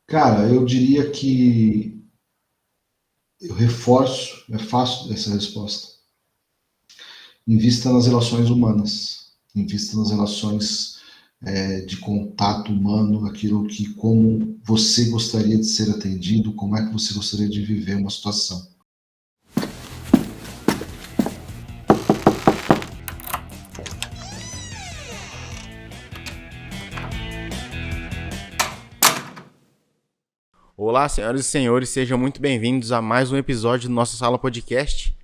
Cara, eu diria que eu reforço, é fácil essa resposta. Invista nas relações humanas, invista nas relações de contato humano, aquilo que como você gostaria de ser atendido, como é que você gostaria de viver uma situação. Olá, senhoras e senhores, sejam muito bem-vindos a mais um episódio do nosso Sala Podcast.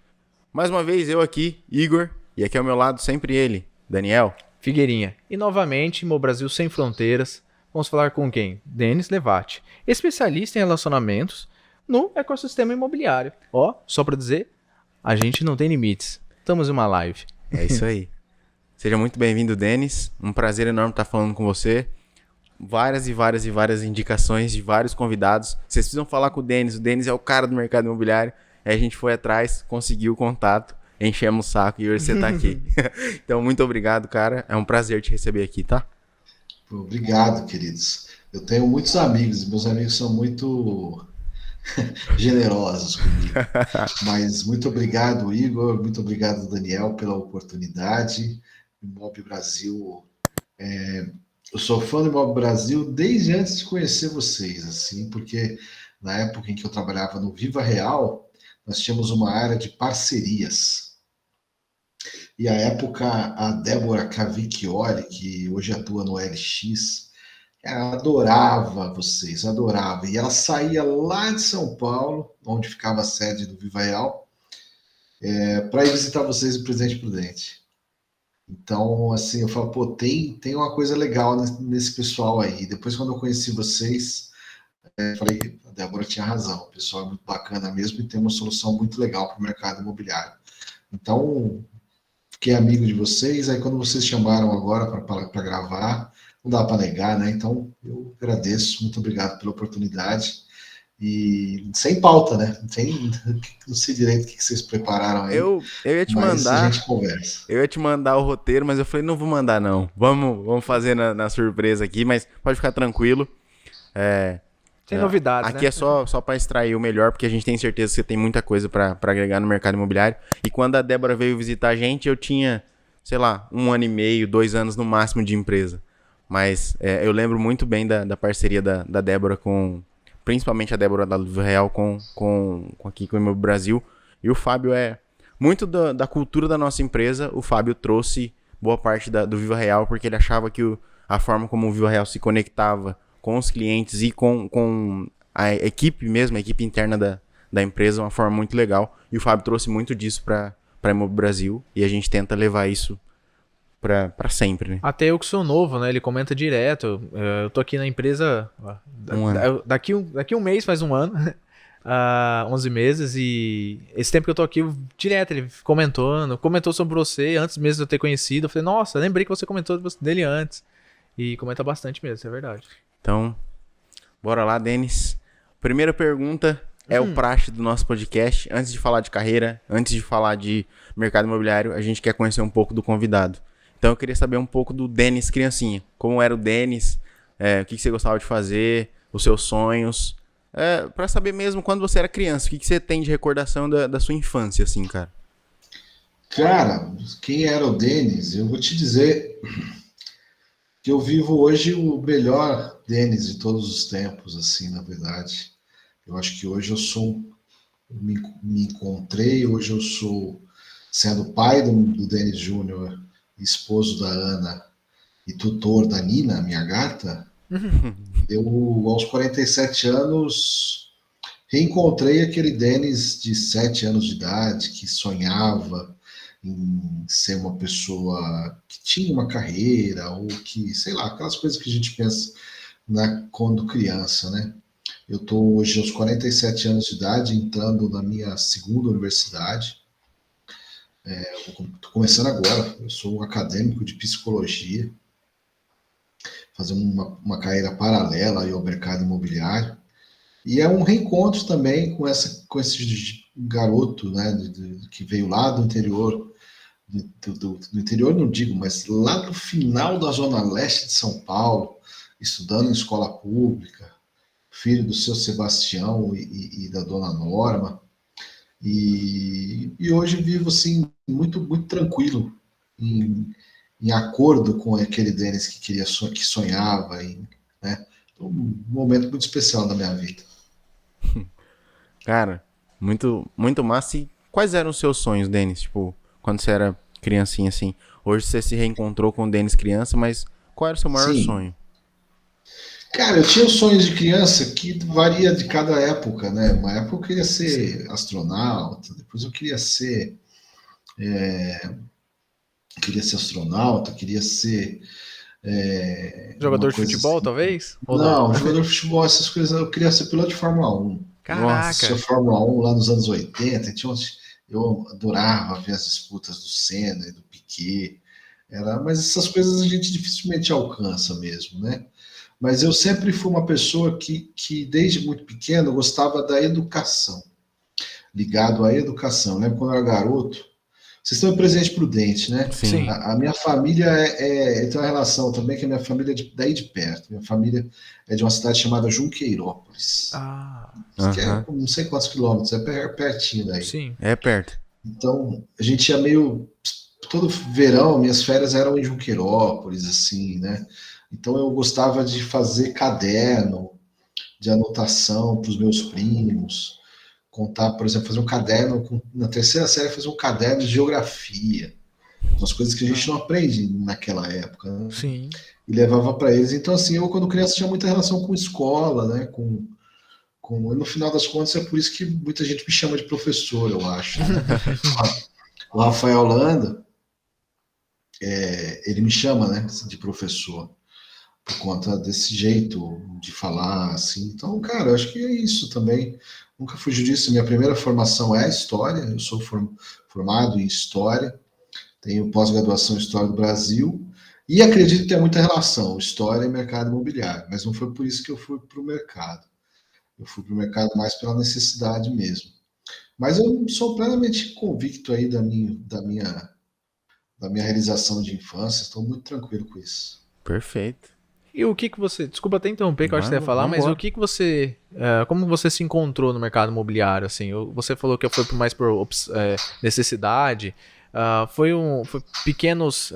Mais uma vez eu aqui, Igor, e aqui ao meu lado sempre ele, Daniel. Figueirinha. E novamente, Mo Brasil Sem Fronteiras, vamos falar com quem? Denis Levati, especialista em relacionamentos no ecossistema imobiliário. Ó, só para dizer, a gente não tem limites. Estamos em uma live. É isso aí. Seja muito bem-vindo, Denis. Um prazer enorme estar falando com você. Várias indicações de vários convidados. Vocês precisam falar com o Denis. O Denis é o cara do mercado imobiliário. Aí a gente foi atrás, conseguiu o contato, enchemos o saco e hoje você tá aqui. Então, muito obrigado, cara. É um prazer te receber aqui, tá? Obrigado, queridos. Eu tenho muitos amigos, meus amigos são muito generosos comigo. Mas muito obrigado, Igor, muito obrigado, Daniel, pela oportunidade. Imob Brasil, eu sou fã do Imob Brasil desde antes de conhecer vocês, assim, porque na época em que eu trabalhava no Viva Real, nós tínhamos uma área de parcerias. E à época, a Débora Cavicchioli, que hoje atua no LX, ela adorava vocês, adorava. E ela saía lá de São Paulo, onde ficava a sede do Viva Real, para ir visitar vocês em Presidente Prudente. Então, assim, eu falo, pô, tem uma coisa legal nesse pessoal aí. Depois, quando eu conheci vocês, eu falei, a Débora tinha razão, o pessoal é muito bacana mesmo e tem uma solução muito legal para o mercado imobiliário. Então, fiquei amigo de vocês, aí quando vocês chamaram agora para gravar, não dá para negar, né? Então, eu agradeço, muito obrigado pela oportunidade. E sem pauta, né? Não sei direito o que vocês prepararam aí, Eu ia te mas a gente mandar. conversa. Eu ia te mandar o roteiro, mas eu falei, não vou mandar, não. Vamos fazer na surpresa aqui, mas pode ficar tranquilo. É, Sem novidades, Aqui né? é só para extrair o melhor, porque a gente tem certeza que você tem muita coisa para agregar no mercado imobiliário. E quando a Débora veio visitar a gente, eu tinha, sei lá, 1 ano e meio, 2 anos no máximo de empresa. Mas eu lembro muito bem da parceria da Débora com, principalmente a Débora da Livre Real com aqui com o meu Brasil. E o Fábio é muito da cultura da nossa empresa. O Fábio trouxe boa parte do Viva Real, porque ele achava que a forma como o Viva Real se conectava com os clientes e com a equipe mesmo, a equipe interna da empresa, uma forma muito legal. E o Fábio trouxe muito disso para Imob Brasil e a gente tenta levar isso para sempre, né? Até eu que sou novo, né? Ele comenta direto. Eu tô aqui na empresa Um ano. daqui um mês, faz um ano. 11 meses, e esse tempo que eu tô aqui, direto ele comentou sobre você antes mesmo de eu ter conhecido. Eu falei, nossa, lembrei que você comentou dele antes. E comenta bastante mesmo, isso é verdade. Então, bora lá, Denis. Primeira pergunta é o praxe do nosso podcast. Antes de falar de carreira, antes de falar de mercado imobiliário, a gente quer conhecer um pouco do convidado. Então eu queria saber um pouco do Denis criancinha. Como era o Denis, o que você gostava de fazer, os seus sonhos. Pra saber mesmo quando você era criança, o que você tem de recordação da sua infância, assim, cara? Cara, quem era o Denis? Eu vou te dizer que eu vivo hoje o melhor Denis de todos os tempos, assim, na verdade. Eu acho que hoje eu sou, me encontrei, hoje eu sou, sendo pai do Denis Júnior, esposo da Ana e tutor da Nina, minha gata, eu, aos 47 anos, reencontrei aquele Denis de 7 anos de idade que sonhava em ser uma pessoa que tinha uma carreira ou que, sei lá, aquelas coisas que a gente pensa quando criança, né? Eu estou hoje aos 47 anos de idade, entrando na minha segunda universidade. Estou começando agora, eu sou um acadêmico de psicologia, fazendo uma carreira paralela ao mercado imobiliário. E é um reencontro também com esse garoto, né, que veio lá do interior, do interior não digo, mas lá do final da zona leste de São Paulo, estudando em escola pública. filho do seu Sebastião e da dona Norma. E hoje vivo assim, muito tranquilo, em, em acordo com aquele Denis que queria que sonhava, né? Um momento muito especial da minha vida. Cara, muito massa. E quais eram os seus sonhos, Denis? Tipo, quando você era criancinha assim. Hoje você se reencontrou com o Denis criança, mas qual era o seu maior Sim, sonho? cara, eu tinha sonhos de criança que varia de cada época, né? Uma época eu queria Sim. ser astronauta, depois queria ser astronauta, queria ser uma Jogador de coisa futebol, assim. talvez? Ou não? Não, jogador de futebol, essas coisas, eu queria ser piloto de Fórmula 1. Assistia Caraca. Fórmula 1 lá nos anos 80, eu adorava ver as disputas do Senna e do Piquet. Mas essas coisas a gente dificilmente alcança mesmo, né? Mas eu sempre fui uma pessoa que desde muito pequeno, gostava da educação, ligado à educação. Eu lembro quando eu era garoto, vocês têm um presente prudente, né? Sim. Sim. A minha família tem uma relação também, que a minha família é daí de perto. Minha família é de uma cidade chamada Junqueirópolis, Ah, que é Aham. não sei quantos quilômetros, é pertinho daí. sim. É perto. Então, a gente ia meio. Todo verão, minhas férias eram em Junqueirópolis, assim, né? Então, eu gostava de fazer caderno, de anotação para os meus primos, contar, por exemplo, fazer um caderno, na terceira série, fazer um caderno de geografia, umas coisas que a gente Ah, não aprende naquela época, né? sim. E levava para eles. Então, assim, eu, quando criança, tinha muita relação com escola, né? No final das contas, é por isso que muita gente me chama de professor, eu acho, né? O Rafael Landa, ele me chama, né, de professor, por conta desse jeito de falar, assim. Então, cara, eu acho que é isso também. Nunca fugi disso. Minha primeira formação é história. Eu sou formado em história, tenho pós-graduação em história do Brasil e acredito que tem muita relação história e mercado imobiliário. Mas não foi por isso que eu fui para o mercado. Eu fui para o mercado mais pela necessidade mesmo. Mas eu sou plenamente convicto aí da minha realização de infância. Estou muito tranquilo com isso. Perfeito. E o que que você, desculpa até interromper que eu acho que você ia falar, mas o Vambora. que que você, como você se encontrou no mercado imobiliário, assim? Você falou que foi mais por necessidade, foi pequenos,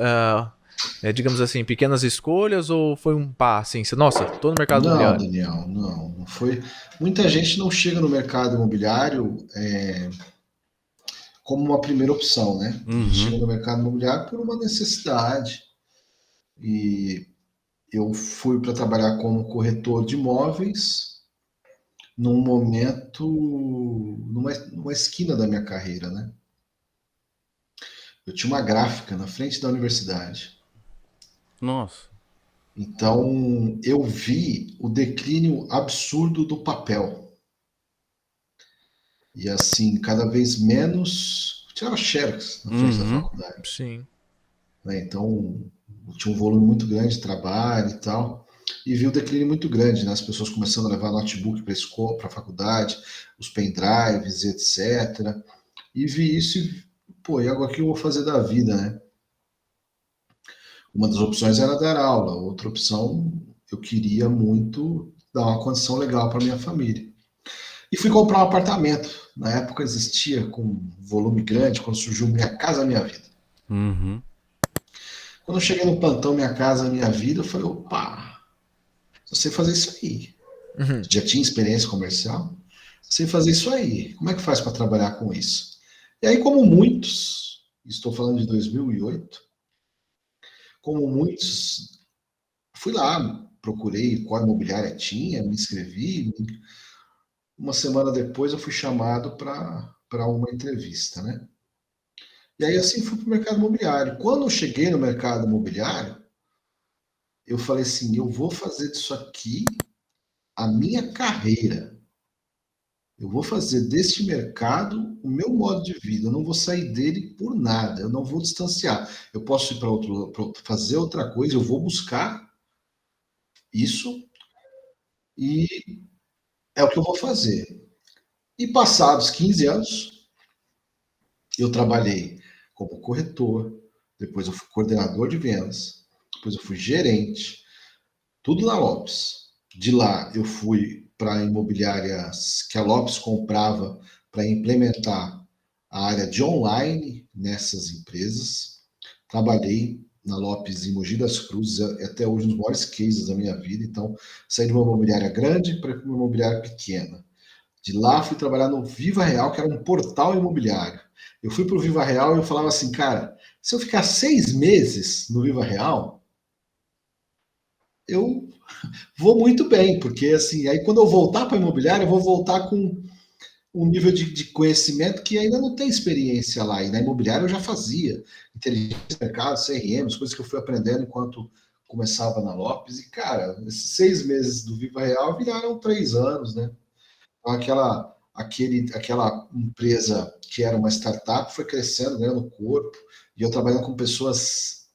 digamos assim, pequenas escolhas ou foi um pá, assim, nossa, tô no mercado Não, imobiliário? Daniel, não foi. Muita gente não chega no mercado imobiliário como uma primeira opção, né? A gente chega Uhum. no mercado imobiliário por uma necessidade. E eu fui para trabalhar como corretor de imóveis num momento, numa esquina da minha carreira, né? Eu tinha uma gráfica na frente da universidade. Nossa. Então, eu vi o declínio absurdo do papel. E assim, cada vez menos. Tirava xerox na frente da Uhum. faculdade. Sim. Né? Então, tinha um volume muito grande de trabalho e tal. E vi o declínio muito grande, né? As pessoas começando a levar notebook para a escola, para a faculdade, os pendrives, etc. E vi isso e, pô, e agora o que eu vou fazer da vida, né? Uma das opções era dar aula, outra opção, eu queria muito dar uma condição legal para minha família. E fui comprar um apartamento. Na época existia com volume grande, quando surgiu Minha Casa Minha Vida. Uhum. Quando eu cheguei no plantão Minha Casa Minha Vida, eu falei, opa, eu sei fazer isso aí. Uhum. Já tinha experiência comercial, sei fazer isso aí. Como é que faz para trabalhar com isso? E aí, como muitos, estou falando de 2008, como muitos, fui lá, procurei qual imobiliária tinha, me inscrevi. Uma semana depois eu fui chamado para uma entrevista, né? E aí assim fui para o mercado imobiliário. Quando eu cheguei no mercado imobiliário, eu falei assim, eu vou fazer disso aqui a minha carreira. Eu vou fazer deste mercado o meu modo de vida. Eu não vou sair dele por nada. Eu não vou distanciar. Eu posso ir para fazer outra coisa. Eu vou buscar isso e é o que eu vou fazer. E passados 15 anos, eu trabalhei como corretor. Depois eu fui coordenador de vendas. Depois eu fui gerente. Tudo na Lopes. De lá eu fui para imobiliárias que a Lopes comprava para implementar a área de online nessas empresas. Trabalhei na Lopes em Mogi das Cruzes, até hoje um dos maiores cases da minha vida. Então, saí de uma imobiliária grande para uma imobiliária pequena. De lá, fui trabalhar no Viva Real, que era um portal imobiliário. Eu fui para o Viva Real e eu falava assim, cara, se eu ficar 6 meses no Viva Real, eu vou muito bem, porque assim, aí quando eu voltar para a imobiliária, eu vou voltar com um nível de conhecimento que ainda não tem experiência lá. E na imobiliária eu já fazia inteligência de mercado, CRM, as coisas que eu fui aprendendo enquanto começava na Lopes. E, cara, esses 6 meses do Viva Real viraram 3 anos, né? Então, aquela empresa que era uma startup foi crescendo, ganhando corpo. E eu trabalhando com pessoas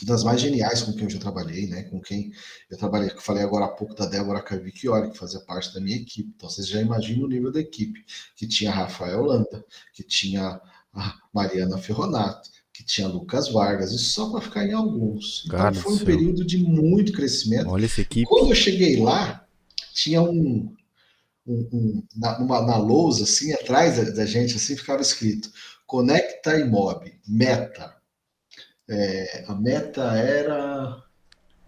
das mais geniais com quem eu já trabalhei, né? Com quem eu trabalhei, que eu falei agora há pouco da Débora Cavicchioli, que fazia parte da minha equipe. Então vocês já imaginam o nível da equipe, que tinha Rafael Landa, que tinha a Mariana Ferronato, que tinha Lucas Vargas, isso só para ficar em alguns. Então Cara do foi um céu. período de muito crescimento. Olha essa E quando equipe. eu cheguei lá, tinha na lousa, assim, atrás da gente, assim, ficava escrito Conecta Imob, Meta. A meta era.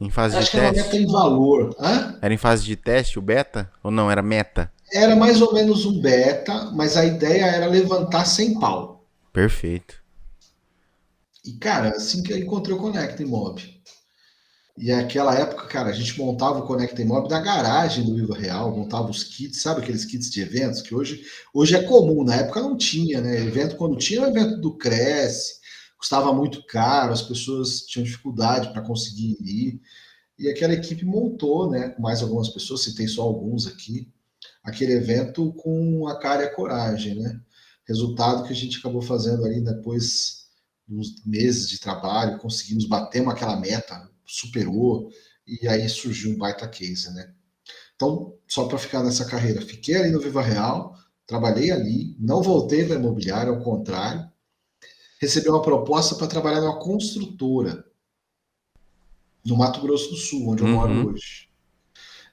Em fase de Acho que era uma meta teste? em valor. Hã? Era em fase de teste o beta? Ou não, era meta? Era mais ou menos um beta, mas a ideia era levantar 100 pau. Perfeito. E, cara, assim que eu encontrei o Conecta Imob. E naquela época, cara, a gente montava o Conecta Imob na garagem do Viva Real, montava os kits, sabe aqueles kits de eventos que hoje é comum, na época não tinha, né? Evento quando tinha, era o evento do Cresce, custava muito caro, as pessoas tinham dificuldade para conseguir ir. E aquela equipe montou, né, com mais algumas pessoas, citei só alguns aqui, aquele evento com a cara e a coragem, né? Resultado que a gente acabou fazendo ali depois uns meses de trabalho, conseguimos bater aquela meta, superou, e aí surgiu um baita case, né? Então, só para ficar nessa carreira, fiquei ali no Viva Real, trabalhei ali, não voltei para a imobiliária, ao contrário, recebi uma proposta para trabalhar numa construtora no Mato Grosso do Sul, onde eu moro Uhum. hoje.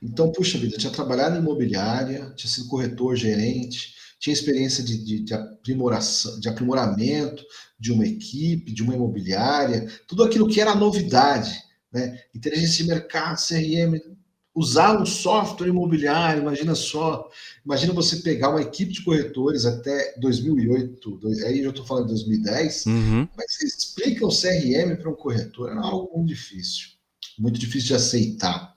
Então, puxa vida, tinha trabalhado em imobiliária, tinha sido corretor, gerente, tinha experiência de aprimoração, de aprimoramento de uma equipe, de uma imobiliária, tudo aquilo que era novidade, né? Inteligência de mercado, CRM, usar um software imobiliário, imagina só, imagina você pegar uma equipe de corretores até 2008, aí eu estou falando de 2010, Uhum. mas você explica o CRM para um corretor, era algo muito difícil de aceitar.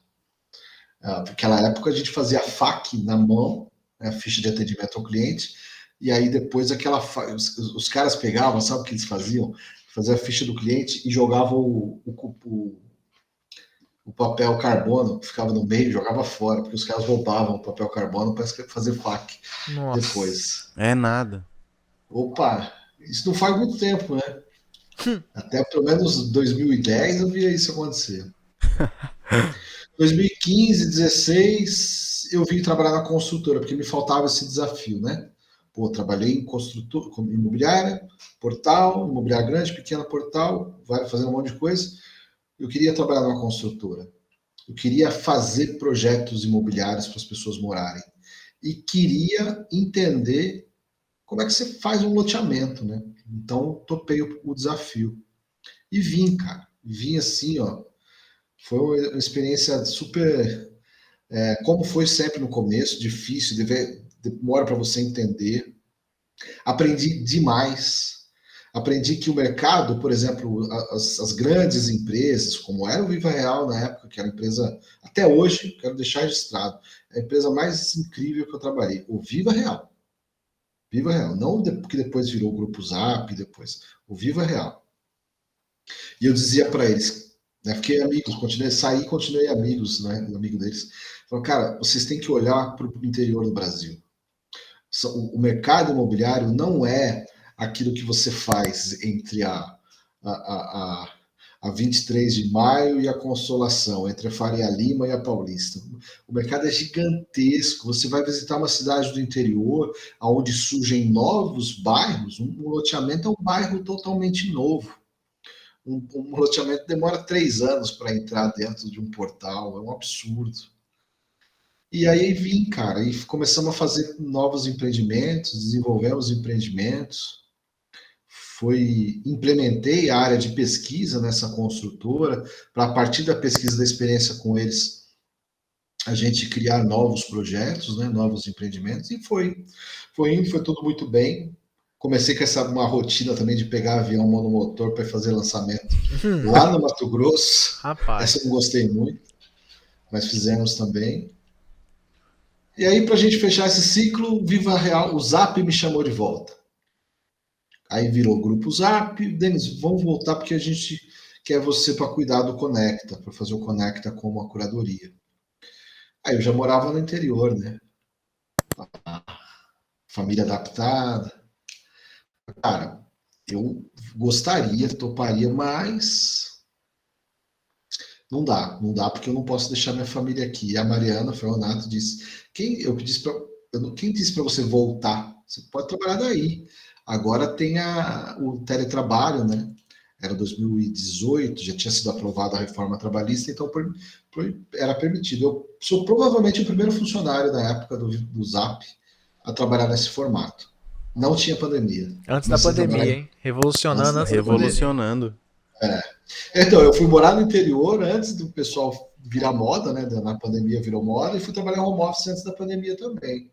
Naquela época a gente fazia FAQ na mão, né, a ficha de atendimento ao cliente, e aí depois os caras pegavam, sabe o que eles faziam? Fazia a ficha do cliente e jogavam o papel carbono que ficava no meio, jogava fora, porque os caras roubavam o papel carbono para fazer FAQ Nossa. depois. É nada. Opa, isso não faz muito tempo, né? Até pelo menos 2010 eu via isso acontecer. 2015, 16, eu vim trabalhar na construtora, porque me faltava esse desafio, né? Pô, trabalhei em construtora, como imobiliária, portal, imobiliária grande, pequena portal, vai fazendo um monte de coisa. Eu queria trabalhar numa construtora. Eu queria fazer projetos imobiliários para as pessoas morarem. E queria entender como é que você faz um loteamento, né? Então, topei o desafio. E vim, cara. Vim assim, ó. Foi uma experiência super como foi sempre no começo, difícil, demora para você entender. Aprendi demais. Aprendi que o mercado, por exemplo, as grandes empresas, como era o Viva Real na época, que era a empresa, até hoje, quero deixar registrado, é a empresa mais incrível que eu trabalhei, o Viva Real. Viva Real, não porque depois virou o Grupo Zap, depois, o Viva Real. E eu dizia para eles, né, fiquei amigos, continuei amigos, né, amigo deles. Falei, cara, vocês têm que olhar para o interior do Brasil. O mercado imobiliário não é aquilo que você faz entre a 23 de maio e a Consolação, entre a Faria Lima e a Paulista. O mercado é gigantesco. Você vai visitar uma cidade do interior, onde surgem novos bairros, um loteamento é um bairro totalmente novo. Um loteamento demora 3 anos para entrar dentro de um portal, é um absurdo. E aí vim, cara, e começamos a fazer novos empreendimentos, desenvolvemos empreendimentos, implementei a área de pesquisa nessa construtora, para a partir da pesquisa da experiência com eles, a gente criar novos projetos, né, novos empreendimentos, e foi indo, foi tudo muito bem. Comecei com uma rotina também de pegar avião monomotor para fazer lançamento lá no Mato Grosso. Essa eu Rapaz. não gostei muito, mas fizemos também. E aí, para a gente fechar esse ciclo, Viva Real, o Zap me chamou de volta. Aí virou grupo Zap. Denis, vamos voltar porque a gente quer você para cuidar do Conecta, para fazer o Conecta como a curadoria. Aí eu já morava no interior, né? Família adaptada. Cara, eu gostaria, toparia, mas não dá, não dá porque eu não posso deixar minha família aqui. E a Mariana Ferronato disse: quem disse para você voltar? Você pode trabalhar daí. Agora tem o teletrabalho, né? Era 2018, já tinha sido aprovada a reforma trabalhista, então era permitido. Eu sou provavelmente o primeiro funcionário da época do Zap a trabalhar nesse formato. Não tinha pandemia. Antes da Comecei a pandemia, trabalhar hein? antes Revolucionando da antes da pandemia. pandemia. Revolucionando. Então, eu fui morar no interior antes do pessoal virar moda, né? Na pandemia virou moda, e fui trabalhar home office antes da pandemia também.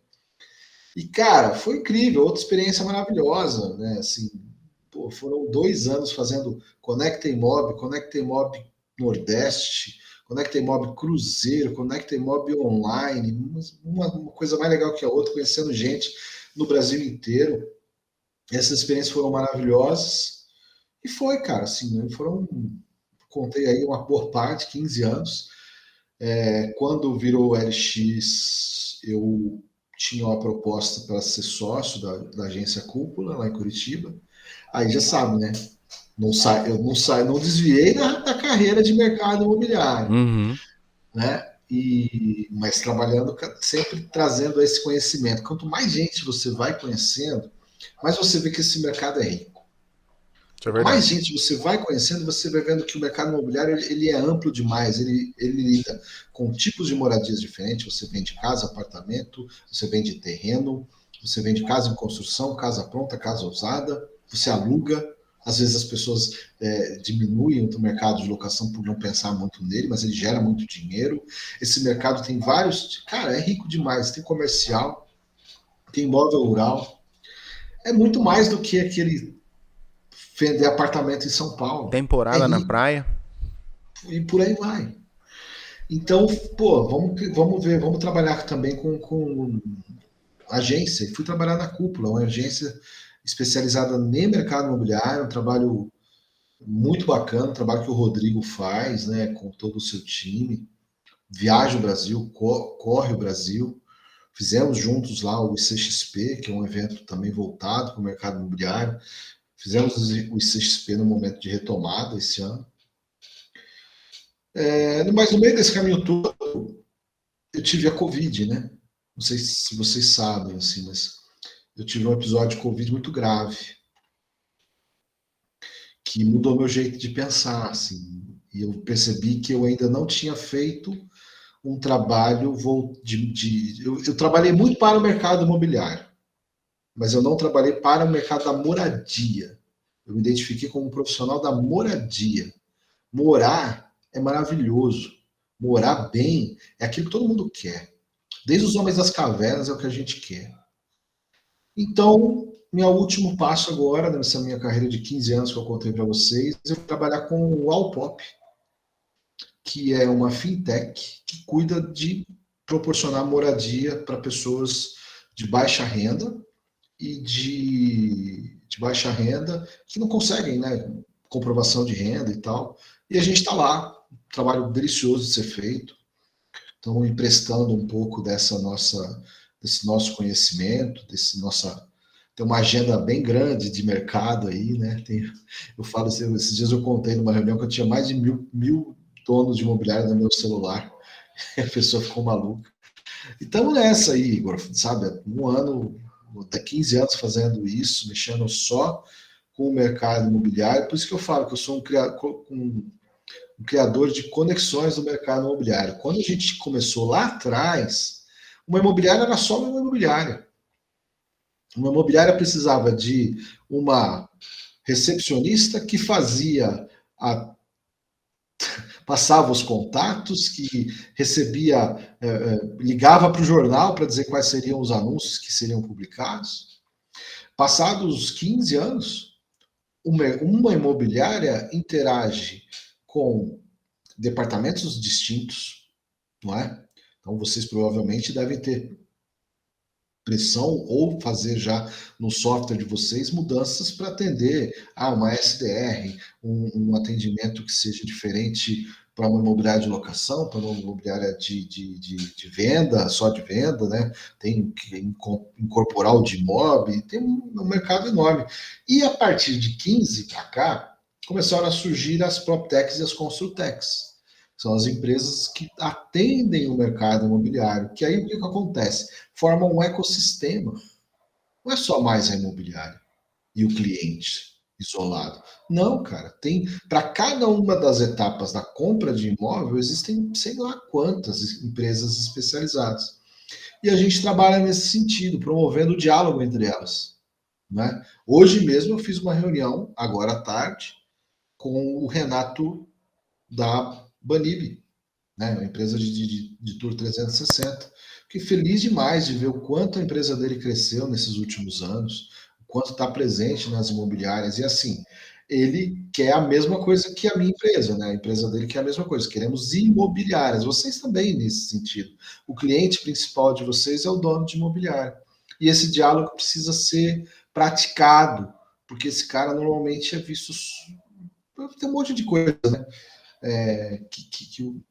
E, cara, foi incrível, outra experiência maravilhosa, né? Assim, pô, foram 2 anos fazendo Conecta Mob Nordeste, Conecta Mob Cruzeiro, Conecta Mob Online, uma coisa mais legal que a outra, conhecendo gente no Brasil inteiro. Essas experiências foram maravilhosas. E foi, cara, assim, né, contei aí uma boa parte, 15 anos. Quando virou o LX, eu tinha uma proposta para ser sócio da agência Cúpula, lá em Curitiba. Aí já sabe, né? Eu não desviei da carreira de mercado imobiliário, Uhum. né? Mas trabalhando, sempre trazendo esse conhecimento. Quanto mais gente você vai conhecendo, mais você vê que esse mercado é rico. Isso é Mais verdade. gente você vai conhecendo, você vai vendo que o mercado imobiliário ele é amplo demais. Ele lida com tipos de moradias diferentes. Você vende casa, apartamento, você vende terreno, você vende casa em construção, casa pronta, casa usada, você aluga. Às vezes as pessoas diminuem o mercado de locação por não pensar muito nele, mas ele gera muito dinheiro. Esse mercado tem vários. Cara, é rico demais. Tem comercial, tem imóvel rural. É muito mais do que aquele vender apartamento em São Paulo. É Temporada na rico praia. e por aí vai. Então, pô, vamos ver, vamos trabalhar também com agência. E fui trabalhar na Cúpula, uma agência especializada em mercado imobiliário, um trabalho muito bacana, um trabalho que o Rodrigo faz, né, com todo o seu time. Viaja o Brasil, corre o Brasil. Fizemos juntos lá o ICXP, que é um evento também voltado para o mercado imobiliário. Fizemos o ICXP no momento de retomada esse ano. Mas no meio desse caminho todo, eu tive a Covid, né? Não sei se vocês sabem, assim, mas eu tive um episódio de Covid muito grave, que mudou meu jeito de pensar, assim. E eu percebi que eu ainda não tinha feito um trabalho eu trabalhei muito para o mercado imobiliário, mas eu não trabalhei para o mercado da moradia. Eu me identifiquei como um profissional da moradia. Morar é maravilhoso. Morar bem é aquilo que todo mundo quer. Desde os homens das cavernas é o que a gente quer. Então, meu último passo agora, nessa minha carreira de 15 anos que eu contei para vocês, eu vou trabalhar com o Alpop, que é uma fintech que cuida de proporcionar moradia para pessoas de baixa renda e de baixa renda que não conseguem, né, comprovação de renda e tal. E a gente está lá, um trabalho delicioso de ser feito. Então, emprestando um pouco desse nosso conhecimento, tem uma agenda bem grande de mercado aí, né? Eu falo assim, esses dias eu contei numa reunião que eu tinha mais de mil donos de imobiliário no meu celular. E a pessoa ficou maluca. E estamos nessa aí, Igor, sabe? Um ano, até 15 anos fazendo isso, mexendo só com o mercado imobiliário. Por isso que eu falo que eu sou um criador de conexões no mercado imobiliário. Quando a gente começou lá atrás, Uma imobiliária era só uma imobiliária. Uma imobiliária precisava de uma recepcionista que fazia passava os contatos, que recebia, ligava para o jornal para dizer quais seriam os anúncios que seriam publicados. Passados 15 anos, uma imobiliária interage com departamentos distintos, não é? Então vocês provavelmente devem ter pressão ou fazer já no software de vocês mudanças para atender a uma SDR, um atendimento que seja diferente para uma imobiliária de locação, para uma imobiliária de venda, só de venda, né? Tem que incorporar o de imóvel, tem um mercado enorme. E a partir de 15 para cá, começaram a surgir as PropTechs e as Construtechs. São as empresas que atendem o mercado imobiliário. Que aí o que acontece? Forma um ecossistema. Não é só mais a imobiliária e o cliente isolado. Não, cara, tem para cada uma das etapas da compra de imóvel existem sei lá quantas empresas especializadas. E a gente trabalha nesse sentido, promovendo o diálogo entre elas. Né? Hoje mesmo eu fiz uma reunião, agora à tarde, com o Renato da Banib, né? Uma empresa de Tour 360. Fiquei feliz demais de ver o quanto a empresa dele cresceu nesses últimos anos, o quanto está presente nas imobiliárias. E assim, ele quer a mesma coisa que a minha empresa, né? A empresa dele quer a mesma coisa. Queremos imobiliárias. Vocês também nesse sentido. O cliente principal de vocês é o dono de imobiliária. E esse diálogo precisa ser praticado, porque esse cara normalmente é visto. Tem um monte de coisa, né? Que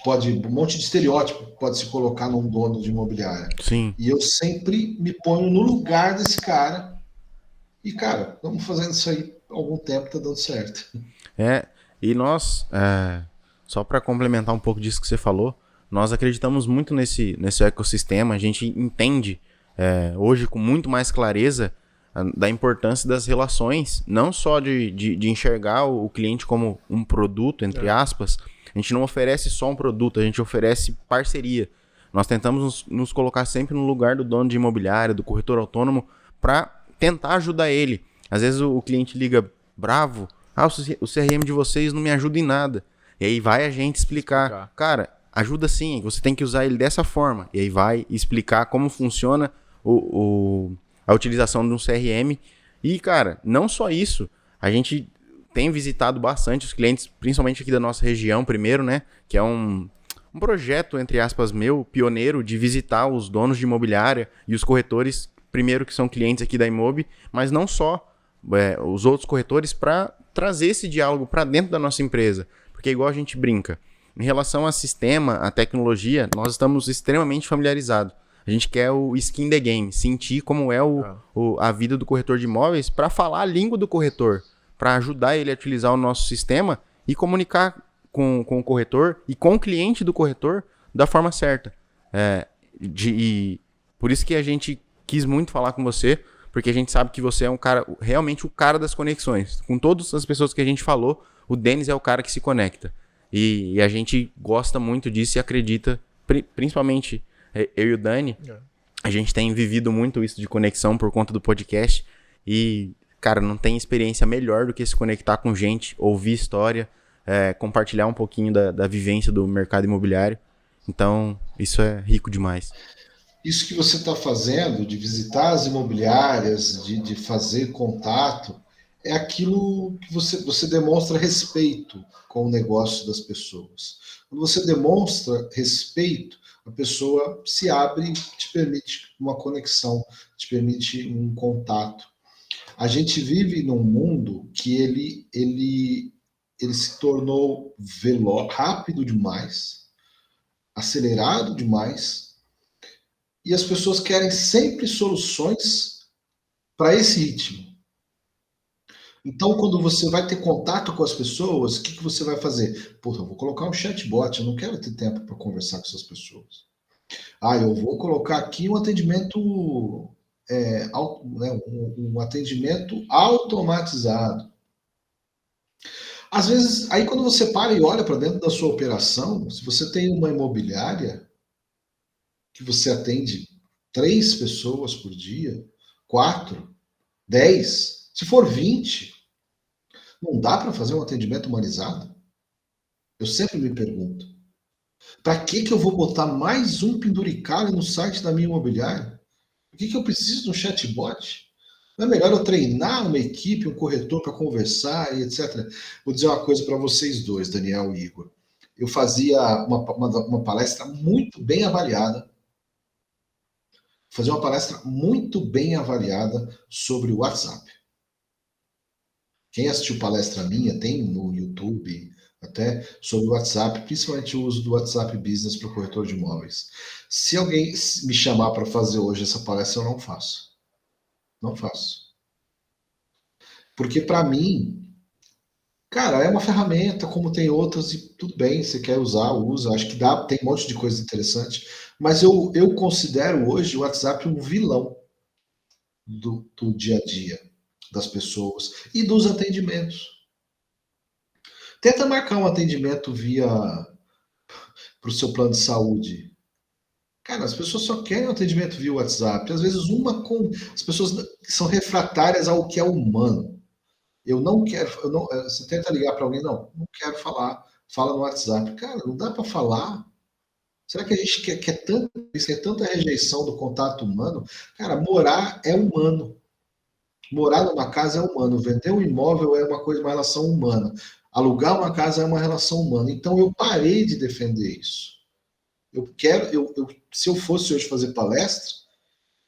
pode, um monte de estereótipo pode se colocar num dono de imobiliária. Sim. E eu sempre me ponho no lugar desse cara. E, cara, estamos fazendo isso aí há algum tempo, tá dando certo. E nós, só para complementar um pouco disso que você falou, nós acreditamos muito nesse ecossistema, a gente entende hoje com muito mais clareza da importância das relações, não só de enxergar o cliente como um produto, entre aspas. A gente não oferece só um produto, a gente oferece parceria. Nós tentamos nos colocar sempre no lugar do dono de imobiliária, do corretor autônomo, para tentar ajudar ele. Às vezes o cliente liga bravo, o CRM de vocês não me ajuda em nada. E aí vai a gente explicar. Cara, ajuda sim, você tem que usar ele dessa forma. E aí vai explicar como funciona a utilização de um CRM. E, cara, não só isso, a gente tem visitado bastante os clientes, principalmente aqui da nossa região primeiro, né? Que é um projeto, entre aspas, meu, pioneiro, de visitar os donos de imobiliária e os corretores, primeiro que são clientes aqui da Imob, mas não só os outros corretores, para trazer esse diálogo para dentro da nossa empresa. Porque igual a gente brinca, em relação a sistema, a tecnologia, nós estamos extremamente familiarizados. A gente quer o skin in the game, sentir como é a vida do corretor de imóveis para falar a língua do corretor, para ajudar ele a utilizar o nosso sistema e comunicar com o corretor e com o cliente do corretor da forma certa. E por isso que a gente quis muito falar com você, porque a gente sabe que você é um cara, realmente o cara das conexões. Com todas as pessoas que a gente falou, o Denis é o cara que se conecta. E a gente gosta muito disso e acredita, principalmente eu e o Dani, a gente tem vivido muito isso de conexão por conta do podcast. E, cara, não tem experiência melhor do que se conectar com gente, ouvir história, compartilhar um pouquinho da vivência do mercado imobiliário. Então, isso é rico demais. Isso que você está fazendo, de visitar as imobiliárias, de fazer contato, é aquilo que você demonstra respeito com o negócio das pessoas. Quando você demonstra respeito, a pessoa se abre, te permite uma conexão, te permite um contato. A gente vive num mundo que ele se tornou rápido demais, acelerado demais, e as pessoas querem sempre soluções para esse ritmo. Então, quando você vai ter contato com as pessoas, o que você vai fazer? Pô, eu vou colocar um chatbot, eu não quero ter tempo para conversar com essas pessoas. Eu vou colocar aqui um atendimento, um atendimento automatizado. Às vezes, aí quando você para e olha para dentro da sua operação, se você tem uma imobiliária, que você atende 3 pessoas por dia, 4, 10, se for 20, não dá para fazer um atendimento humanizado? Eu sempre me pergunto. Para que eu vou botar mais um penduricalho no site da minha imobiliária? Por que eu preciso de um chatbot? Não é melhor eu treinar uma equipe, um corretor para conversar e etc. Vou dizer uma coisa para vocês dois, Daniel e Igor. Eu fazia uma palestra muito bem avaliada, sobre o WhatsApp. Quem assistiu palestra minha tem no YouTube até sobre o WhatsApp, principalmente o uso do WhatsApp Business para o corretor de imóveis. Se alguém me chamar para fazer hoje essa palestra, eu não faço. Não faço. Porque para mim, cara, é uma ferramenta, como tem outras, e tudo bem, você quer usar, usa. Acho que dá, tem um monte de coisa interessante. Mas eu considero hoje o WhatsApp um vilão do dia a dia das pessoas e dos atendimentos. Tenta marcar um atendimento via para o seu plano de saúde. Cara, as pessoas só querem um atendimento via WhatsApp. Às vezes as pessoas são refratárias ao que é humano. Eu não quero, você tenta ligar para alguém, não quero falar, fala no WhatsApp. Cara, não dá para falar. Será que a gente quer tanta rejeição do contato humano? Cara, morar é humano. Morar numa casa é humano, vender um imóvel é uma relação humana, alugar uma casa é uma relação humana. Então eu parei de defender isso. Se eu fosse hoje fazer palestra,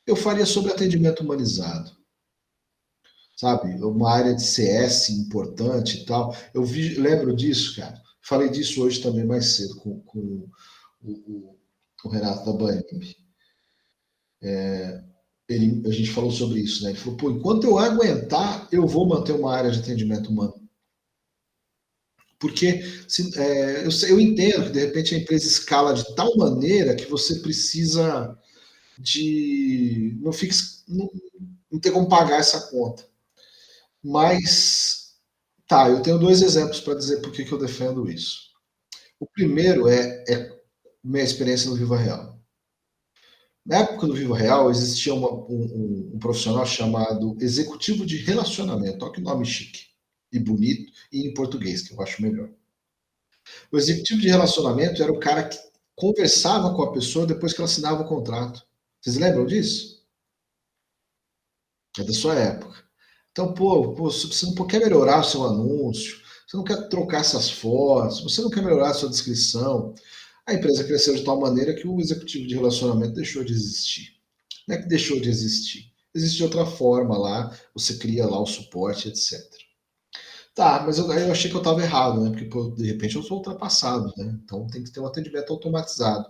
eu faria sobre atendimento humanizado, sabe? Uma área de CS importante e tal. Lembro disso, cara. Falei disso hoje também mais cedo com o Renato da Banib. A gente falou sobre isso, né? Ele falou, pô, enquanto eu aguentar, eu vou manter uma área de atendimento humano. Porque eu entendo que de repente a empresa escala de tal maneira que você precisa de não ter como pagar essa conta. Mas tá, eu tenho 2 exemplos para dizer por que eu defendo isso. O primeiro é minha experiência no Viva Real. Na época do Viva Real existia um profissional chamado executivo de relacionamento. Olha que nome chique e bonito, e em português, que eu acho melhor. O executivo de relacionamento era o cara que conversava com a pessoa depois que ela assinava o contrato. Vocês lembram disso? É da sua época. Então, você não quer melhorar o seu anúncio, você não quer trocar essas fotos, você não quer melhorar a sua descrição. A empresa cresceu de tal maneira que o executivo de relacionamento deixou de existir. Não é que deixou de existir. Existe outra forma lá, você cria lá o suporte, etc. Tá, mas eu achei que eu estava errado, né? Porque, pô, de repente eu sou ultrapassado, né? Então tem que ter um atendimento automatizado.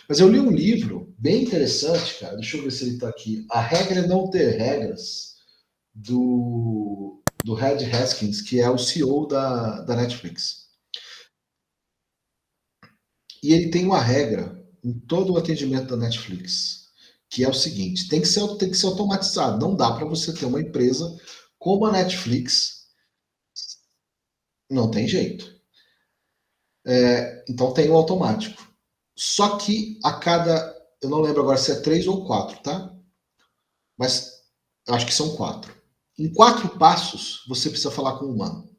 Mas eu li um livro bem interessante, cara. Deixa eu ver se ele está aqui. A Regra é Não Ter Regras, do Reed Haskins, que é o CEO da Netflix. E ele tem uma regra em todo o atendimento da Netflix, que é o seguinte: tem que ser automatizado. Não dá para você ter uma empresa como a Netflix. Não tem jeito. Então tem o automático. Só que eu não lembro agora se é 3 ou 4, tá? Mas acho que são 4. Em 4 passos, você precisa falar com o humano.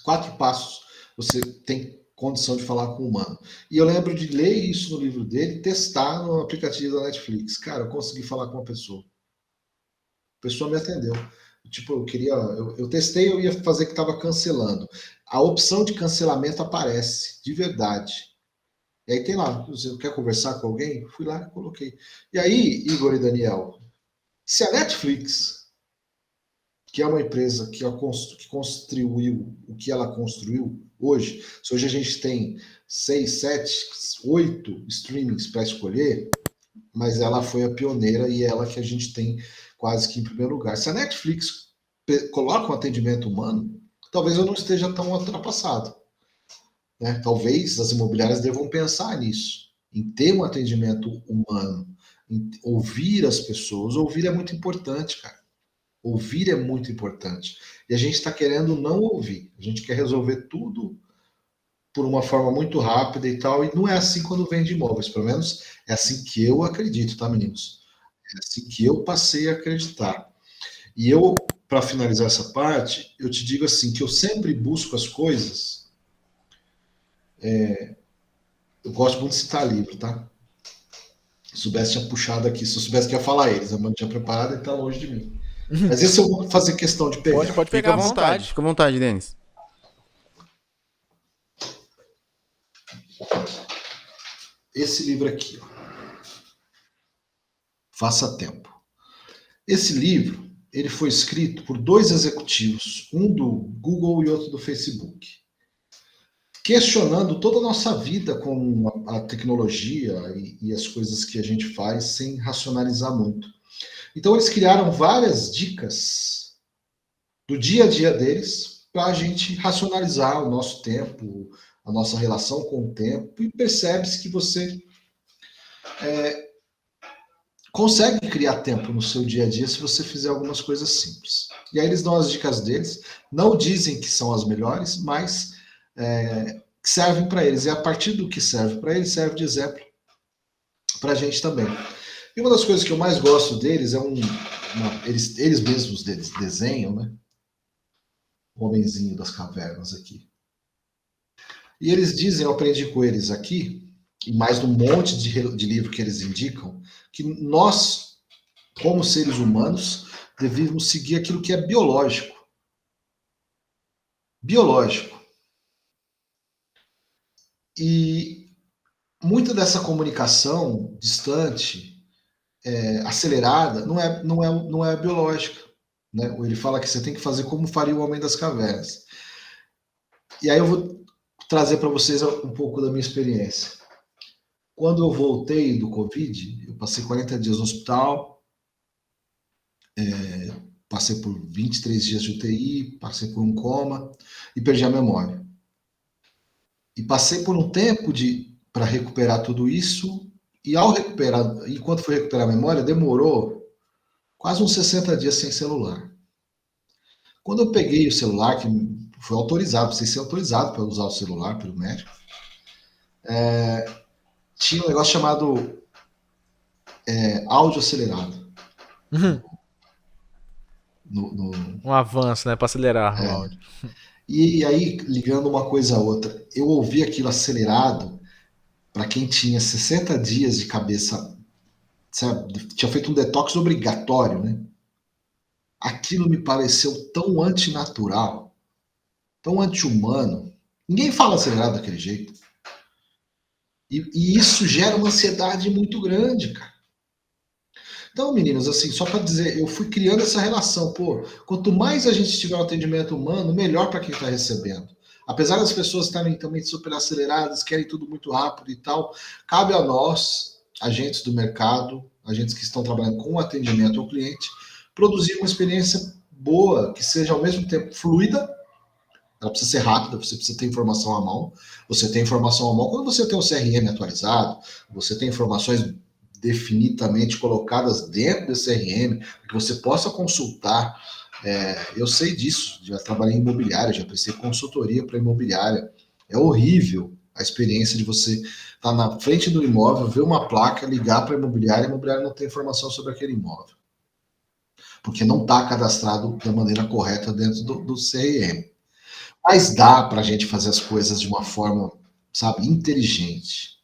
4 passos, você tem condição de falar com o humano. E eu lembro de ler isso no livro dele, testar no aplicativo da Netflix. Cara, eu consegui falar com uma pessoa. A pessoa me atendeu. Tipo, eu testei, eu ia fazer que estava cancelando. A opção de cancelamento aparece, de verdade. E aí tem lá, você quer conversar com alguém? Fui lá e coloquei. E aí, Igor e Daniel, se a Netflix, que é uma empresa que construiu o que ela construiu hoje, se hoje a gente tem 6, 7, 8 streamings para escolher, mas ela foi a pioneira e ela que a gente tem quase que em primeiro lugar. Se a Netflix coloca um atendimento humano, talvez eu não esteja tão ultrapassado. Né? Talvez as imobiliárias devam pensar nisso, em ter um atendimento humano, em ouvir as pessoas. Ouvir é muito importante, cara. Ouvir é muito importante. E a gente está querendo não ouvir. A gente quer resolver tudo por uma forma muito rápida e tal, e não é assim quando vende imóveis, pelo menos é assim que eu acredito, tá, meninos? É assim que eu passei a acreditar. E eu, para finalizar essa parte, eu te digo assim, que eu sempre busco as coisas, eu gosto muito de citar livro, tá? Se soubesse, tinha puxado aqui, se eu soubesse que ia falar eles, eu não tinha preparado, ele tá longe de mim. Mas esse eu vou fazer questão de pegar. Pode pegar à vontade. Fica à vontade, Denis. Esse livro aqui, ó. Faça Tempo. Esse livro, ele foi escrito por 2 executivos, um do Google e outro do Facebook, questionando toda a nossa vida com a tecnologia e as coisas que a gente faz sem racionalizar muito. Então eles criaram várias dicas do dia a dia deles para a gente racionalizar o nosso tempo, a nossa relação com o tempo, e percebe-se que você consegue criar tempo no seu dia a dia se você fizer algumas coisas simples. E aí eles dão as dicas deles, não dizem que são as melhores, mas servem para eles. E a partir do que serve para eles, serve de exemplo para a gente também. E uma das coisas que eu mais gosto deles é eles mesmos desenham, né? O homenzinho das cavernas aqui. E eles dizem, eu aprendi com eles aqui, e mais num monte de livro que eles indicam, que nós, como seres humanos, devemos seguir aquilo que é biológico. Biológico. E muita dessa comunicação distante, acelerada, não é biológica. Né? Ele fala que você tem que fazer como faria o Homem das Cavernas. E aí eu vou trazer para vocês um pouco da minha experiência. Quando eu voltei do Covid, eu passei 40 dias no hospital, passei por 23 dias de UTI, passei por um coma e perdi a memória. E passei por um tempo para recuperar tudo isso, e ao recuperar, enquanto fui recuperar a memória, demorou quase uns 60 dias sem celular. Quando eu peguei o celular, que foi autorizado, precisei ser autorizado para usar o celular pelo médico, tinha um negócio chamado áudio acelerado. Um avanço, né? Para acelerar o áudio. E aí, ligando uma coisa a outra, eu ouvi aquilo acelerado para quem tinha 60 dias de cabeça, sabe, tinha feito um detox obrigatório, né? Aquilo me pareceu tão antinatural, tão anti-humano. Ninguém fala acelerado daquele jeito. E isso gera uma ansiedade muito grande, cara. Então, meninos, assim, só para dizer, eu fui criando essa relação. Pô, quanto mais a gente tiver um atendimento humano, melhor para quem está recebendo. Apesar das pessoas estarem também super aceleradas, querem tudo muito rápido e tal, cabe a nós, agentes do mercado, agentes que estão trabalhando com atendimento ao cliente, produzir uma experiência boa, que seja ao mesmo tempo fluida. Ela precisa ser rápida, você precisa ter informação à mão. Você tem informação à mão quando você tem o CRM atualizado, você tem informações definidamente colocadas dentro desse CRM, que você possa consultar. Eu sei disso, já trabalhei em imobiliária, já prestei consultoria para imobiliária. É horrível a experiência de você estar na frente do imóvel, ver uma placa, ligar para a imobiliária não tem informação sobre aquele imóvel. Porque não está cadastrado da maneira correta dentro do CRM. Mas dá para a gente fazer as coisas de uma forma, sabe, inteligente.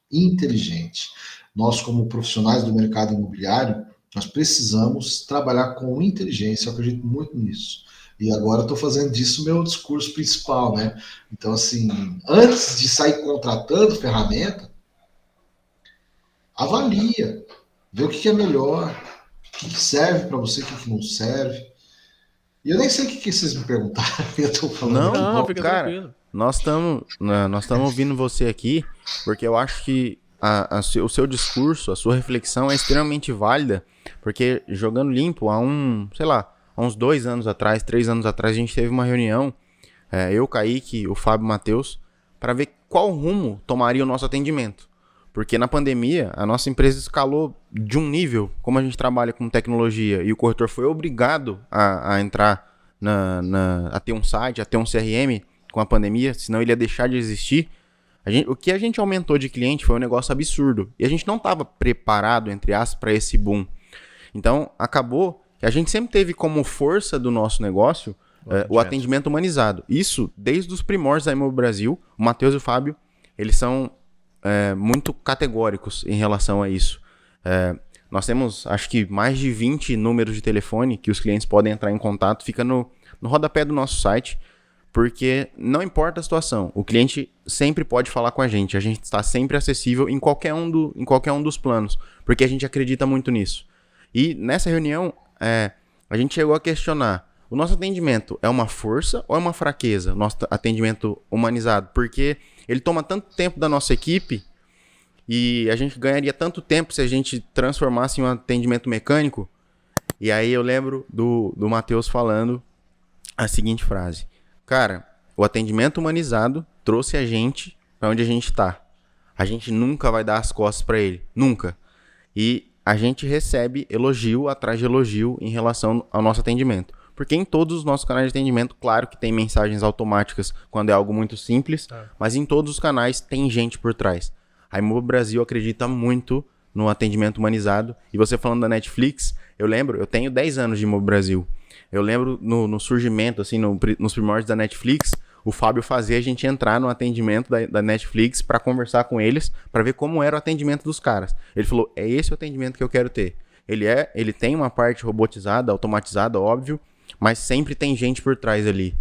Nós, como profissionais do mercado imobiliário, nós precisamos trabalhar com inteligência, eu acredito muito nisso. E agora eu estou fazendo disso meu discurso principal, né? Então, assim, antes de sair contratando ferramenta, avalia, vê o que é melhor, o que serve para você, o que não serve. E eu nem sei o que vocês me perguntaram, eu tô falando. Não, fica cara, tranquilo. nós estamos ouvindo você aqui, porque eu acho que o seu discurso, a sua reflexão é extremamente válida, porque jogando limpo, há uns 2 anos atrás, 3 anos atrás, a gente teve uma reunião, eu, Kaique, o Fábio e o Matheus, para ver qual rumo tomaria o nosso atendimento. Porque na pandemia, a nossa empresa escalou de um nível, como a gente trabalha com tecnologia, e o corretor foi obrigado a entrar, a ter um site, a ter um CRM com a pandemia, senão ele ia deixar de existir. O que a gente aumentou de cliente foi um negócio absurdo. E a gente não estava preparado, entre aspas, para esse boom. Então, acabou que a gente sempre teve como força do nosso negócio o atendimento humanizado. Isso, desde os primórdios da Imob Brasil, o Matheus e o Fábio, eles são muito categóricos em relação a isso. Nós temos, acho que, mais de 20 números de telefone que os clientes podem entrar em contato. Fica no rodapé do nosso site, porque não importa a situação, o cliente sempre pode falar com a gente está sempre acessível em qualquer um dos planos, porque a gente acredita muito nisso. E nessa reunião, a gente chegou a questionar, o nosso atendimento é uma força ou é uma fraqueza, o nosso atendimento humanizado? Porque ele toma tanto tempo da nossa equipe e a gente ganharia tanto tempo se a gente transformasse em um atendimento mecânico. E aí eu lembro do Matheus falando a seguinte frase: cara, o atendimento humanizado trouxe a gente para onde a gente está. A gente nunca vai dar as costas para ele, nunca. E a gente recebe elogio atrás de elogio em relação ao nosso atendimento. Porque em todos os nossos canais de atendimento, claro que tem mensagens automáticas quando é algo muito simples, mas em todos os canais tem gente por trás. A Imob Brasil acredita muito no atendimento humanizado. E você falando da Netflix, eu tenho 10 anos de Imob Brasil. Eu lembro no surgimento, assim, nos primórdios da Netflix, o Fábio fazia a gente entrar no atendimento da Netflix para conversar com eles, para ver como era o atendimento dos caras. Ele falou, é esse o atendimento que eu quero ter. Ele tem uma parte robotizada, automatizada, óbvio, mas sempre tem gente por trás ali.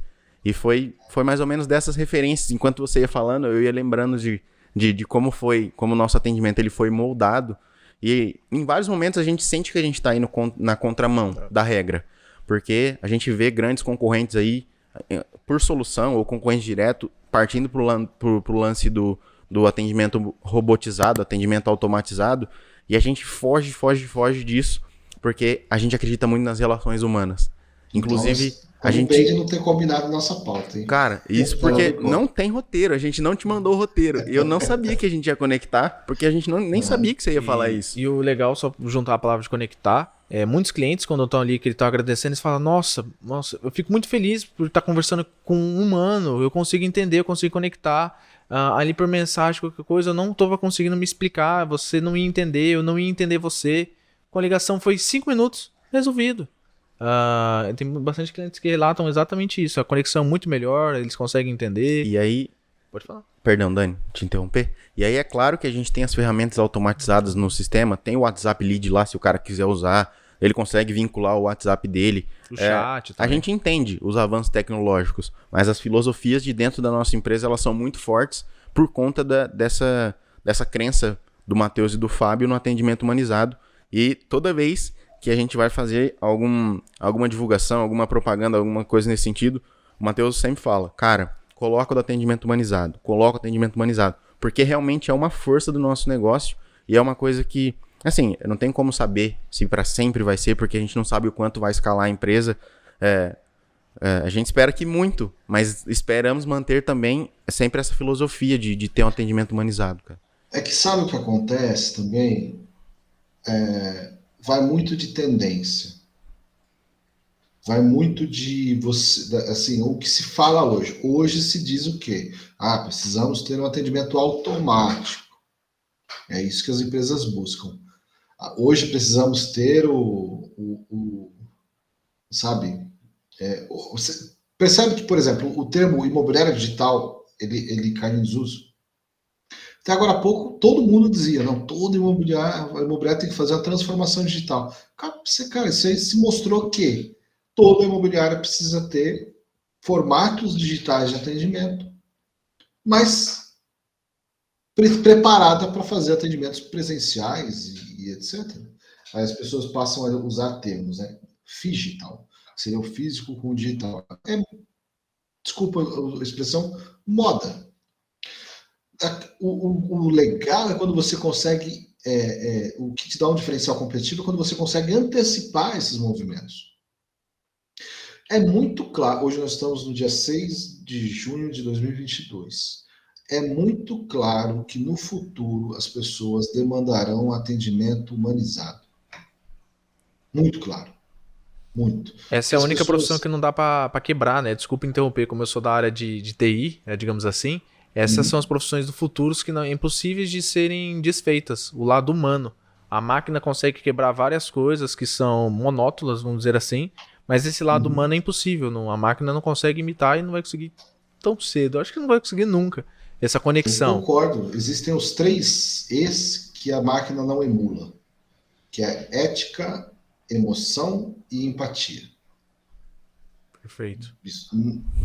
E foi mais ou menos dessas referências. Enquanto você ia falando, eu ia lembrando de como o nosso atendimento ele foi moldado. E em vários momentos a gente sente que a gente está indo na contramão da regra. Porque a gente vê grandes concorrentes aí, por solução ou concorrente direto, partindo pro lance do atendimento robotizado, atendimento automatizado, e a gente foge disso, porque a gente acredita muito nas relações humanas. Inclusive, a gente... Bem de não ter combinado nossa pauta, hein? Cara, isso porque não tem roteiro, a gente não te mandou o roteiro. E eu não sabia que a gente ia conectar, porque a gente nem sabia que você ia falar isso. E o legal, só juntar a palavra de conectar, muitos clientes, quando estão ali, que eles estão agradecendo, eles falam, nossa, eu fico muito feliz por estar conversando com um humano, eu consigo entender, eu consigo conectar. Ali por mensagem, qualquer coisa, eu não estava conseguindo me explicar, você não ia entender, eu não ia entender você. Com a ligação foi 5 minutos, resolvido. Tem bastante clientes que relatam exatamente isso, a conexão é muito melhor, eles conseguem entender. E aí... Pode falar. Perdão, Dani, te interromper. E aí é claro que a gente tem as ferramentas automatizadas no sistema, tem o WhatsApp Lead lá, se o cara quiser usar, ele consegue vincular o WhatsApp dele. O chat também. A gente entende os avanços tecnológicos, mas as filosofias de dentro da nossa empresa, elas são muito fortes por conta dessa crença do Matheus e do Fábio no atendimento humanizado. E toda vez que a gente vai fazer alguma divulgação, alguma propaganda, alguma coisa nesse sentido, o Matheus sempre fala, cara, coloca o atendimento humanizado, porque realmente é uma força do nosso negócio e é uma coisa que, assim, não tem como saber se para sempre vai ser, porque a gente não sabe o quanto vai escalar a empresa. A gente espera que muito, mas esperamos manter também sempre essa filosofia de ter um atendimento humanizado, cara. É que sabe o que acontece também? Vai muito de tendência. Vai muito de você, assim, o que se fala hoje. Hoje se diz o quê? Precisamos ter um atendimento automático. É isso que as empresas buscam. Hoje precisamos ter sabe? Você percebe que, por exemplo, o termo imobiliária digital, ele cai em desuso. Até agora há pouco, todo mundo dizia, não, todo imobiliário tem que fazer uma transformação digital. Cara, isso aí se mostrou que toda imobiliária precisa ter formatos digitais de atendimento, mas preparada para fazer atendimentos presenciais e etc. Aí as pessoas passam a usar termos, né? Figital, seria o físico com o digital. Desculpa a expressão, moda. O legal é quando você consegue, o que te dá um diferencial competitivo é quando você consegue antecipar esses movimentos. É muito claro, hoje nós estamos no dia 6 de junho de 2022, é muito claro que no futuro as pessoas demandarão atendimento humanizado. Muito claro. Muito. Essa é a única profissão que não dá para quebrar, né? Desculpa interromper, como eu sou da área de TI, digamos assim, Essas são as profissões do futuro que não, impossíveis de serem desfeitas. O lado humano. A máquina consegue quebrar várias coisas que são monótonas, vamos dizer assim, mas esse lado humano é impossível. Não, a máquina não consegue imitar e não vai conseguir tão cedo. Eu acho que não vai conseguir nunca. Essa Eu conexão. concordo. Existem os 3 Es que a máquina não emula, que é ética, emoção e empatia. Perfeito. Isso,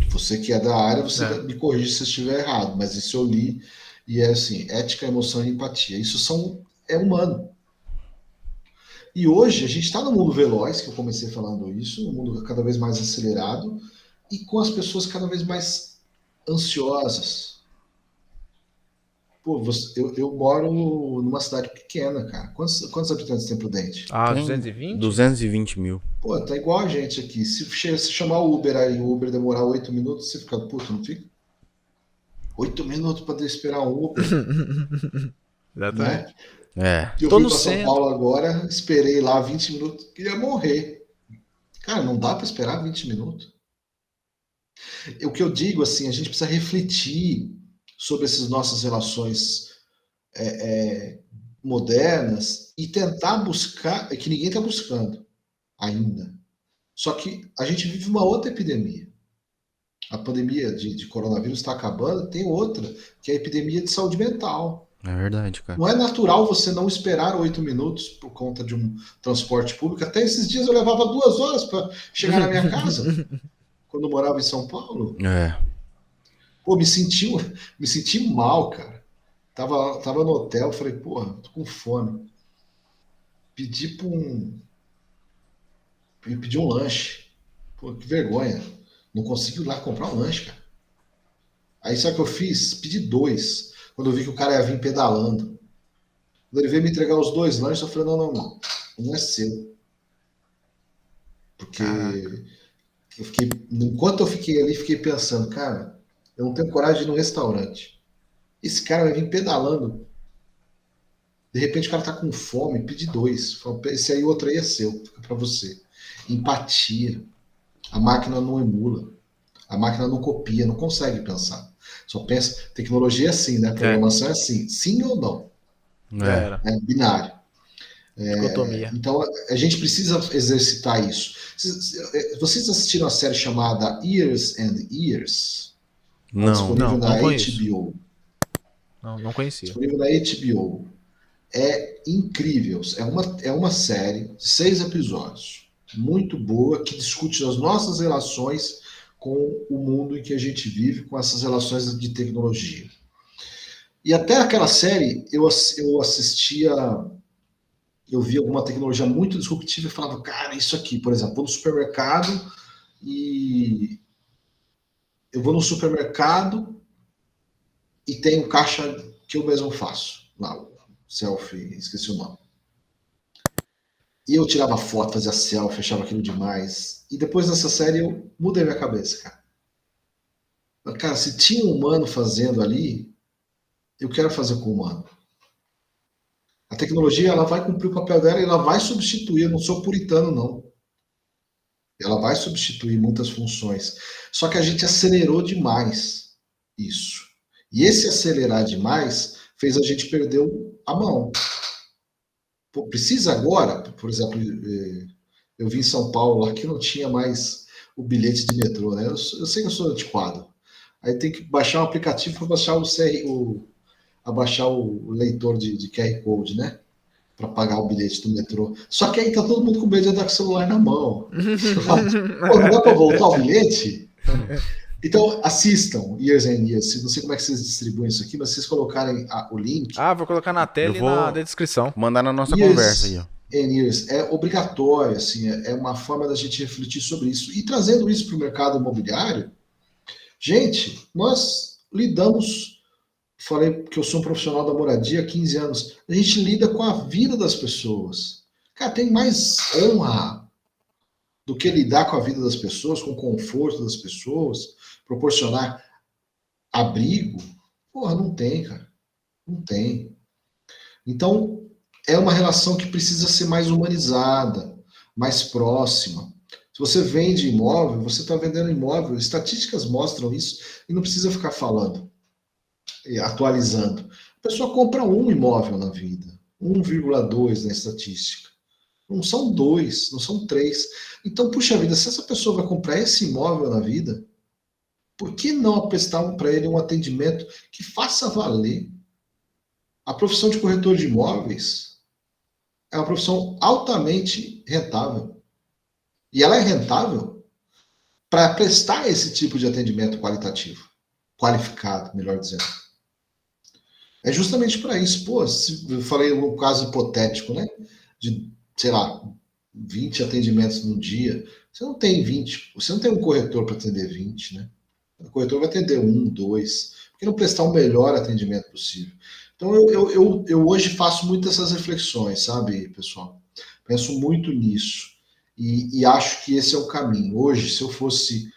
você que é da área, você É. me corrige se eu estiver errado, mas isso eu li e é assim, ética, emoção e empatia. É humano. E hoje a gente está no mundo veloz, que eu comecei falando isso, um mundo cada vez mais acelerado e com as pessoas cada vez mais ansiosas. Pô, eu moro numa cidade pequena, cara. Quantos habitantes tem Prudente? Ah, Tem 220? 220 mil. Pô, tá igual a gente aqui. Se chamar o Uber aí, o Uber demorar 8 minutos, você fica puto, não fica? 8 minutos para esperar um Uber, Exatamente. né? É. E eu Tô vim no para São centro. Paulo agora, esperei lá 20 minutos, queria morrer. Cara, não dá para esperar 20 minutos. O que eu digo, assim, a gente precisa refletir sobre essas nossas relações modernas e tentar buscar, é que ninguém está buscando ainda. Só que a gente vive uma outra epidemia. A pandemia de coronavírus está acabando, tem outra, que é a epidemia de saúde mental. É verdade, cara. Não é natural você não esperar 8 minutos por conta de um transporte público. Até esses dias eu levava 2 horas para chegar na minha casa, quando eu morava em São Paulo. É. Pô, me senti mal, cara. Tava no hotel, falei, porra, tô com fome. Pedi pra pedi um lanche. Pô, que vergonha. Não consegui ir lá comprar um lanche, cara. Aí sabe o que eu fiz? Pedi 2. Quando eu vi que o cara ia vir pedalando. Quando ele veio me entregar os 2 lanches, eu falei, não. Um é seu. Caraca. Porque enquanto eu fiquei ali, fiquei pensando, cara, eu não tenho coragem de ir no restaurante. Esse cara vai vir pedalando. De repente o cara tá com fome, pede 2. Fala, esse aí, outro aí é seu, fica pra você. Empatia. A máquina não emula. A máquina não copia, não consegue pensar. Só pensa. Tecnologia é assim, né? É, Programação é assim. Sim ou não. já É. era. É binário. Dicotomia. Então a gente precisa exercitar isso. Vocês assistiram a série chamada Years and Years? Está Não. disponível Não na conheço. HBO. Não conhecia. Disponível na HBO. É incrível. É uma série de 6 episódios. Muito boa, que discute as nossas relações com o mundo em que a gente vive, com essas relações de tecnologia. E até aquela série eu assistia, eu via alguma tecnologia muito disruptiva e falava, cara, isso aqui, por exemplo, vou no supermercado e eu vou no supermercado e tem um caixa que eu mesmo faço, lá, o selfie, esqueci o nome. E eu tirava foto, fazia selfie, achava aquilo demais. E depois dessa série eu mudei minha cabeça, cara. Cara, se tinha um humano fazendo ali, eu quero fazer com o humano. A tecnologia ela vai cumprir o papel dela e ela vai substituir. Eu não sou puritano, não. Ela vai substituir muitas funções. Só que a gente acelerou demais isso. E esse acelerar demais fez a gente perder a mão. Pô, precisa agora, por exemplo, eu vim em São Paulo, aqui não tinha mais o bilhete de metrô, né? Eu sei que eu sou antiquado. Aí tem que baixar um aplicativo para baixar abaixar o leitor de QR Code, né? Para pagar o bilhete do metrô. Só que aí tá todo mundo com medo de andar com o celular na mão. Pô, não dá para voltar o bilhete? Então, assistam Years and Years. Não sei como é que vocês distribuem isso aqui, mas se vocês colocarem o link, Ah, vou colocar na Eu tela e na vou descrição. mandar na nossa conversa aí, Years ó. and Years é obrigatório, assim, é uma forma da gente refletir sobre isso. E trazendo isso para o mercado imobiliário, gente, nós lidamos, falei que eu sou um profissional da moradia há 15 anos, a gente lida com a vida das pessoas. Cara, tem mais honra do que lidar com a vida das pessoas, com o conforto das pessoas, proporcionar abrigo. Porra, não tem, cara. Não tem. Então, é uma relação que precisa ser mais humanizada, mais próxima. Se você vende imóvel, você está vendendo imóvel, estatísticas mostram isso e não precisa ficar falando. atualizando. A pessoa compra um imóvel na vida, 1,2 na estatística. Não são dois, não são três. Então, puxa vida, se essa pessoa vai comprar esse imóvel na vida, por que não prestar para ele um atendimento que faça valer? A profissão de corretor de imóveis é uma profissão altamente rentável. E ela é rentável para prestar esse tipo de atendimento qualitativo, qualificado, melhor dizendo. É justamente para isso. Pô, eu falei um caso hipotético, né? De, sei lá, 20 atendimentos no dia. Você não tem 20, você não tem um corretor para atender 20, né? O corretor vai atender um, dois, porque não prestar o melhor atendimento possível. Então, eu hoje faço muitas essas reflexões, sabe, pessoal? Penso muito nisso. E acho que esse é o caminho. Hoje, se eu fosse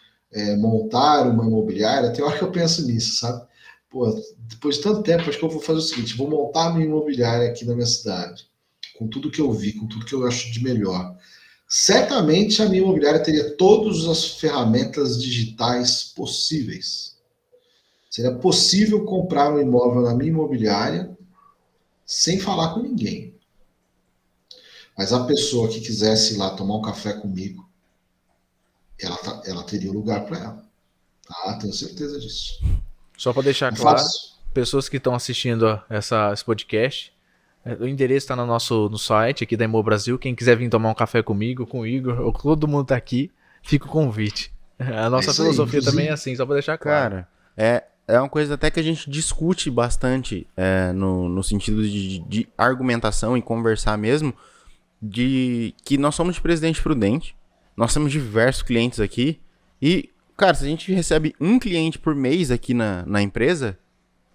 montar uma imobiliária, tem hora que eu penso nisso, sabe? Pô, depois de tanto tempo, acho que eu vou fazer o seguinte: vou montar minha imobiliária aqui na minha cidade, com tudo que eu vi, com tudo que eu acho de melhor. Certamente a minha imobiliária teria todas as ferramentas digitais possíveis. Seria possível comprar um imóvel na minha imobiliária sem falar com ninguém. Mas a pessoa que quisesse ir lá tomar um café comigo, ela teria lugar para ela. Tá? Tenho certeza disso. Só para deixar claro, pessoas que estão assistindo esse podcast, o endereço está no site aqui da Imo Brasil. Quem quiser vir tomar um café comigo, com o Igor, ou todo mundo tá aqui, fica o convite. A nossa filosofia também é assim, só para deixar claro. Cara, é uma coisa até que a gente discute bastante no sentido de argumentação e conversar mesmo, de que nós somos de Presidente Prudente, nós temos diversos clientes aqui, e, cara, se a gente recebe um cliente por mês aqui na empresa,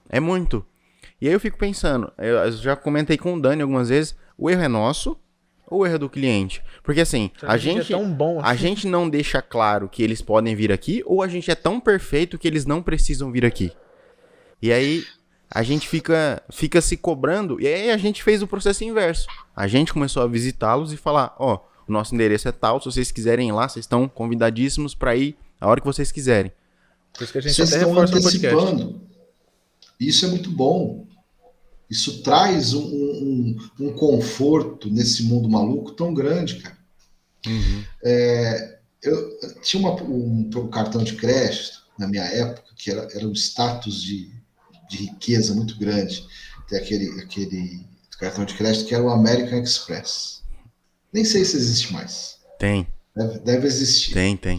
é muito. E aí eu fico pensando, eu já comentei com o Dani algumas vezes, o erro é nosso ou o erro é do cliente? Porque assim, a gente, é tão bom assim. A gente não deixa claro que eles podem vir aqui, ou a gente é tão perfeito que eles não precisam vir aqui. E aí a gente fica se cobrando, e aí a gente fez o processo inverso. A gente começou a visitá-los e falar, ó, o nosso endereço é tal, se vocês quiserem ir lá, vocês estão convidadíssimos para ir a hora que vocês quiserem. Por isso que a gente vocês até estão reforça no podcast. antecipando. Isso é muito bom. Isso traz um conforto nesse mundo maluco tão grande, cara. Uhum. Eu tinha um cartão de crédito na minha época que era um status de riqueza muito grande. Tem aquele cartão de crédito que era o American Express. Nem sei se existe mais. Tem. Deve existir. Tem.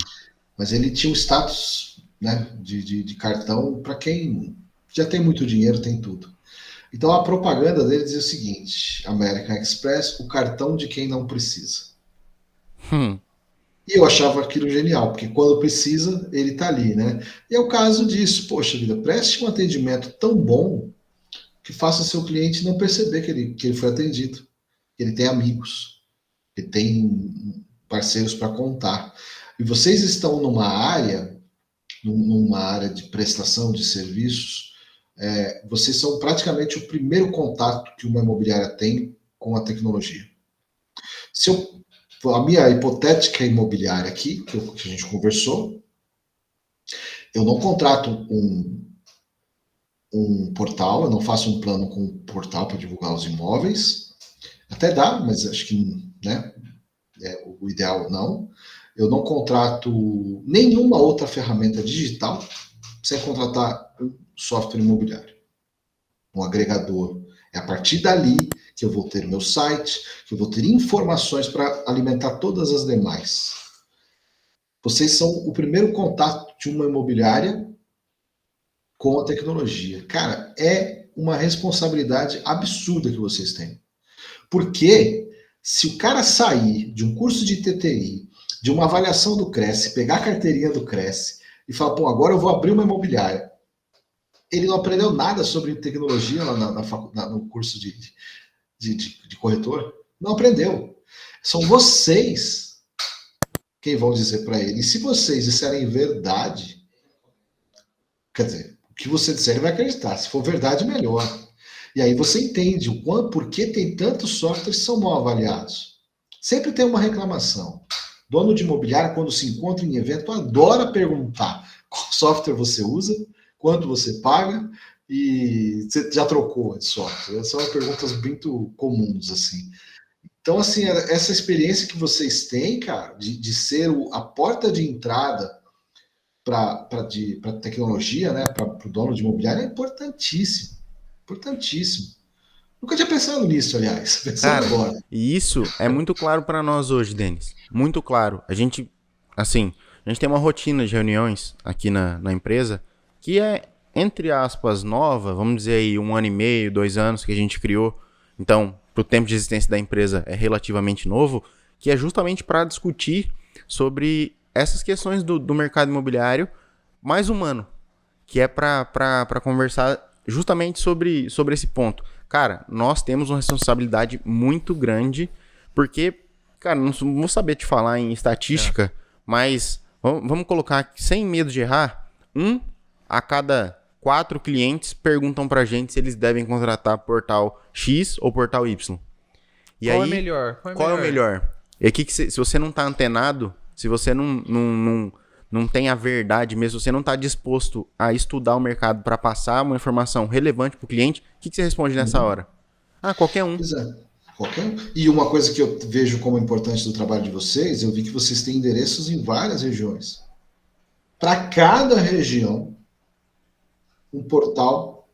Mas ele tinha um status, né, de cartão para quem já tem muito dinheiro, tem tudo. Então a propaganda dele dizia o seguinte: American Express, o cartão de quem não precisa. E eu achava aquilo genial, porque quando precisa, ele está ali, né? E é o caso disso. Poxa vida, preste um atendimento tão bom que faça seu cliente não perceber que ele foi atendido, que ele tem amigos, que tem parceiros para contar. E vocês estão numa área de prestação de serviços, vocês são praticamente o primeiro contato que uma imobiliária tem com a tecnologia. A minha hipotética imobiliária aqui, que a gente conversou, eu não contrato um portal, eu não faço um plano com um portal para divulgar os imóveis. Até dá, mas acho que, né, o ideal não. Eu não contrato nenhuma outra ferramenta digital sem contratar um software imobiliário, um agregador. É a partir dali que eu vou ter meu site, que eu vou ter informações para alimentar todas as demais. Vocês são o primeiro contato de uma imobiliária com a tecnologia. Cara, é uma responsabilidade absurda que vocês têm. Porque se o cara sair de um curso de TTI, de uma avaliação do Cresce, pegar a carteirinha do Cresce e falar, pô, agora eu vou abrir uma imobiliária, ele não aprendeu nada sobre tecnologia lá no curso de corretor? Não aprendeu. São vocês quem vão dizer para ele. E se vocês disserem verdade, quer dizer, o que você disser ele vai acreditar. Se for verdade, melhor. E aí você entende por que tem tantos softwares que são mal avaliados. Sempre tem uma reclamação. Dono de imobiliário, quando se encontra em evento, adora perguntar qual software você usa, quanto você paga, e você já trocou de software? Essas são perguntas muito comuns, assim. Então, assim, essa experiência que vocês têm, cara, de ser a porta de entrada para tecnologia, né, para o dono de imobiliário, é importantíssimo. Importantíssimo. Nunca tinha pensado nisso, aliás. Pensando Cara, agora. e isso é muito claro para nós hoje, Denis. Muito claro. A gente, assim, a gente tem uma rotina de reuniões aqui na empresa que é, entre aspas, nova, vamos dizer aí 1 ano e meio, 2 anos que a gente criou. Então, pro tempo de existência da empresa é relativamente novo, que é justamente para discutir sobre essas questões do mercado imobiliário mais humano, que é para conversar justamente sobre esse ponto. Cara, nós temos uma responsabilidade muito grande, porque, cara, não vou saber te falar em estatística, mas vamos colocar sem medo de errar, 1 a cada 4 clientes perguntam pra gente se eles devem contratar portal X ou portal Y. E Qual aí, é melhor? qual é o melhor? E aqui que se você não tá antenado, se você não tem a verdade mesmo, se você não tá disposto a estudar o mercado para passar uma informação relevante pro cliente, o que você responde nessa hora? Ah, qualquer um. Pois é. Qualquer um. E uma coisa que eu vejo como importante do trabalho de vocês, eu vi que vocês têm endereços em várias regiões. Para cada região, um portal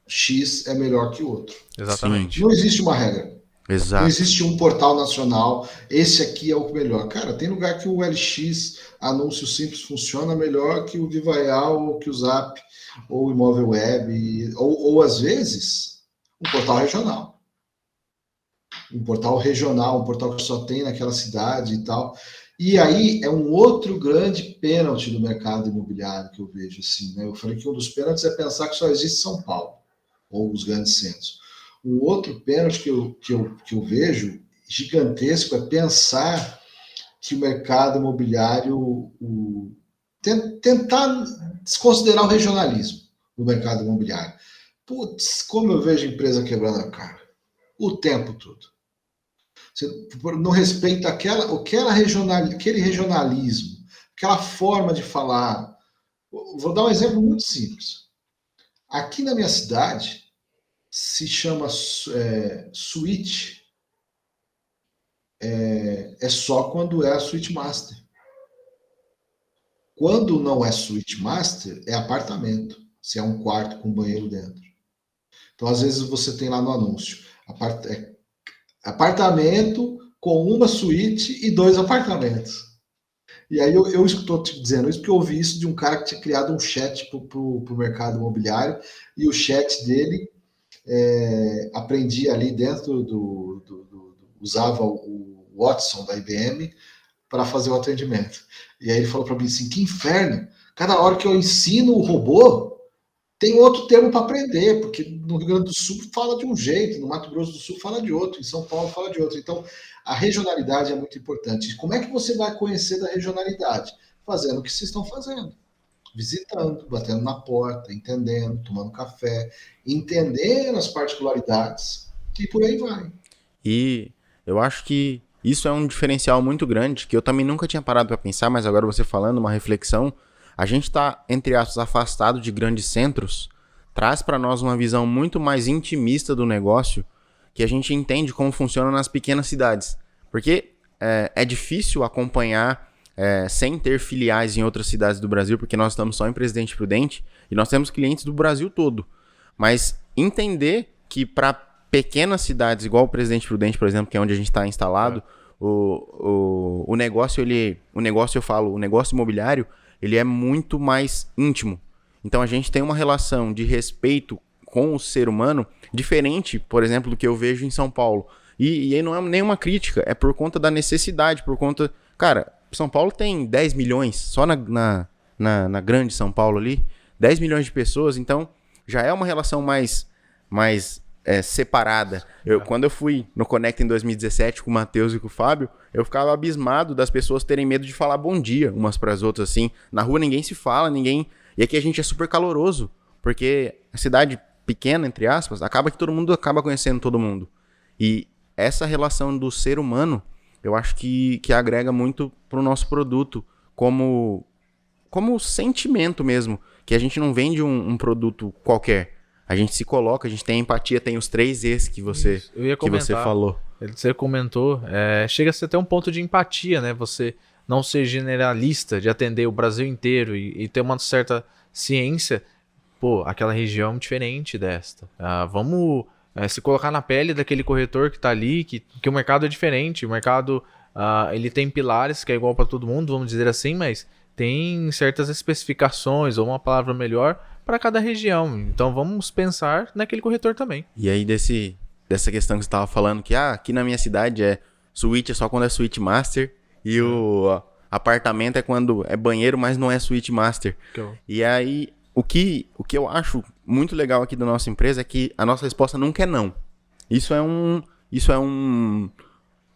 X é melhor que o outro. Exatamente. Não existe uma regra. Exato. Não existe um portal nacional, esse aqui é o melhor. Cara, tem lugar que o LX, anúncio simples, funciona melhor que o Vivaial, ou que o Zap, ou o Imóvel Web, ou às vezes, um portal regional. Um portal regional, um portal que só tem naquela cidade e tal. E aí é um outro grande pênalti do mercado imobiliário que eu vejo assim, né? Eu falei que um dos pênaltis é pensar que só existe São Paulo, ou os grandes centros. Um outro pênalti que eu vejo gigantesco é pensar que o mercado imobiliário, tentar desconsiderar o regionalismo do mercado imobiliário. Putz, como eu vejo empresa quebrando a cara. O tempo todo. Você não respeita aquele regionalismo, aquela forma de falar. Vou dar um exemplo muito simples. Aqui na minha cidade, se chama suíte, é só quando é a suíte master. Quando não é suíte master, é apartamento, se é um quarto com banheiro dentro. Então, às vezes, você tem lá no anúncio, apartamento com uma suíte e 2 apartamentos. E aí eu estou te dizendo isso porque eu ouvi isso de um cara que tinha criado um chat para o mercado imobiliário, e o chat dele aprendia ali dentro usava o Watson da IBM para fazer o atendimento. E aí ele falou para mim assim, que inferno, cada hora que eu ensino o robô, tem outro termo para aprender, porque no Rio Grande do Sul fala de um jeito, no Mato Grosso do Sul fala de outro, em São Paulo fala de outro. Então, a regionalidade é muito importante. Como é que você vai conhecer da regionalidade? Fazendo o que vocês estão fazendo. Visitando, batendo na porta, entendendo, tomando café, entendendo as particularidades e por aí vai. E eu acho que isso é um diferencial muito grande, que eu também nunca tinha parado para pensar, mas agora você falando, uma reflexão, a gente está, entre aspas, afastado de grandes centros, traz para nós uma visão muito mais intimista do negócio, que a gente entende como funciona nas pequenas cidades. Porque é difícil acompanhar sem ter filiais em outras cidades do Brasil, porque nós estamos só em Presidente Prudente e nós temos clientes do Brasil todo. Mas entender que para pequenas cidades, igual o Presidente Prudente, por exemplo, que é onde a gente está instalado, o negócio, o negócio imobiliário, ele é muito mais íntimo. Então a gente tem uma relação de respeito com o ser humano diferente, por exemplo, do que eu vejo em São Paulo. E aí não é nenhuma crítica, é por conta da necessidade, por conta... Cara, São Paulo tem 10 milhões, só na grande São Paulo ali, 10 milhões de pessoas, então já é uma relação mais separada. Quando eu fui no Conecta em 2017 com o Matheus e com o Fábio, eu ficava abismado das pessoas terem medo de falar bom dia umas para as outras, assim. Na rua ninguém se fala, ninguém... E aqui a gente é super caloroso, porque a cidade pequena, entre aspas, acaba que todo mundo acaba conhecendo todo mundo. E essa relação do ser humano, eu acho que agrega muito pro nosso produto como como sentimento mesmo, que a gente não vende um produto qualquer. A gente se coloca, a gente tem empatia, tem os 3 E's que você, Eu ia que você comentar. falou. Você comentou, chega a ser até um ponto de empatia, né? Você não ser generalista, de atender o Brasil inteiro e ter uma certa ciência. Pô, aquela região é diferente desta. Vamos se colocar na pele daquele corretor que tá ali, que o mercado é diferente. O mercado, ele tem pilares que é igual para todo mundo, vamos dizer assim, mas tem certas especificações, ou uma palavra melhor, para cada região. Então vamos pensar naquele corretor também. E aí dessa questão que você estava falando, que aqui na minha cidade suíte é só quando é suíte master, e o apartamento é quando é banheiro, mas não é suíte master. E aí, o que eu acho muito legal aqui da nossa empresa é que a nossa resposta nunca é não. Isso é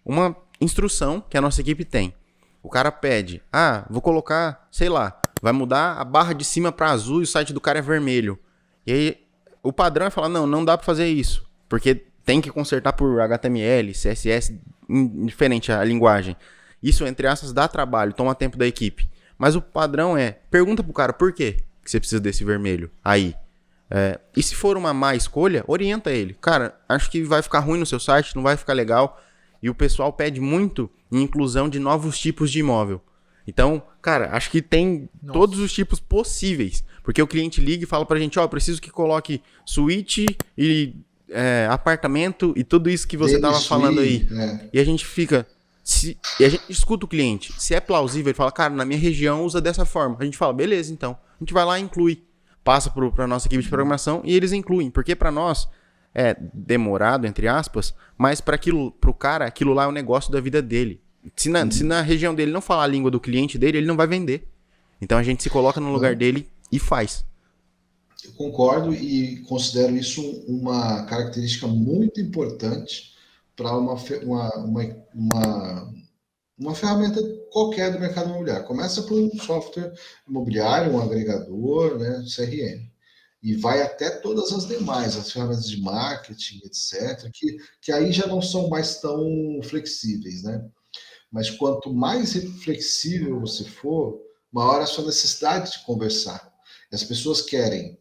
uma instrução que a nossa equipe tem. O cara pede, vou colocar, sei lá, vai mudar a barra de cima para azul e o site do cara é vermelho. E aí, o padrão é falar, não dá para fazer isso, porque tem que consertar por HTML, CSS, indiferente a linguagem. Isso, entre aspas, dá trabalho, toma tempo da equipe. Mas o padrão pergunta pro cara, por quê que você precisa desse vermelho aí? E se for uma má escolha, orienta ele. Cara, acho que vai ficar ruim no seu site, não vai ficar legal. E o pessoal pede muito inclusão de novos tipos de imóvel. Então, cara, acho que tem todos os tipos possíveis. Porque o cliente liga e fala pra gente, preciso que coloque suíte e apartamento e tudo isso que você tava falando aí. E a gente fica... E a gente escuta o cliente. Se é plausível, ele fala, cara, na minha região usa dessa forma. A gente fala, beleza, então. A gente vai lá e inclui. Passa pra nossa equipe de programação e eles incluem. Porque pra nós é demorado, entre aspas, mas pro cara, aquilo lá é o negócio da vida dele. Se na região dele não falar a língua do cliente dele, ele não vai vender. Então a gente se coloca no lugar dele e faz. Eu concordo e considero isso uma característica muito importante para uma ferramenta qualquer do mercado imobiliário. Começa por um software imobiliário, um agregador, né, CRM, e vai até todas as demais, as ferramentas de marketing, etc., que aí já não são mais tão flexíveis, né? Mas quanto mais flexível você for, maior a sua necessidade de conversar. As pessoas querem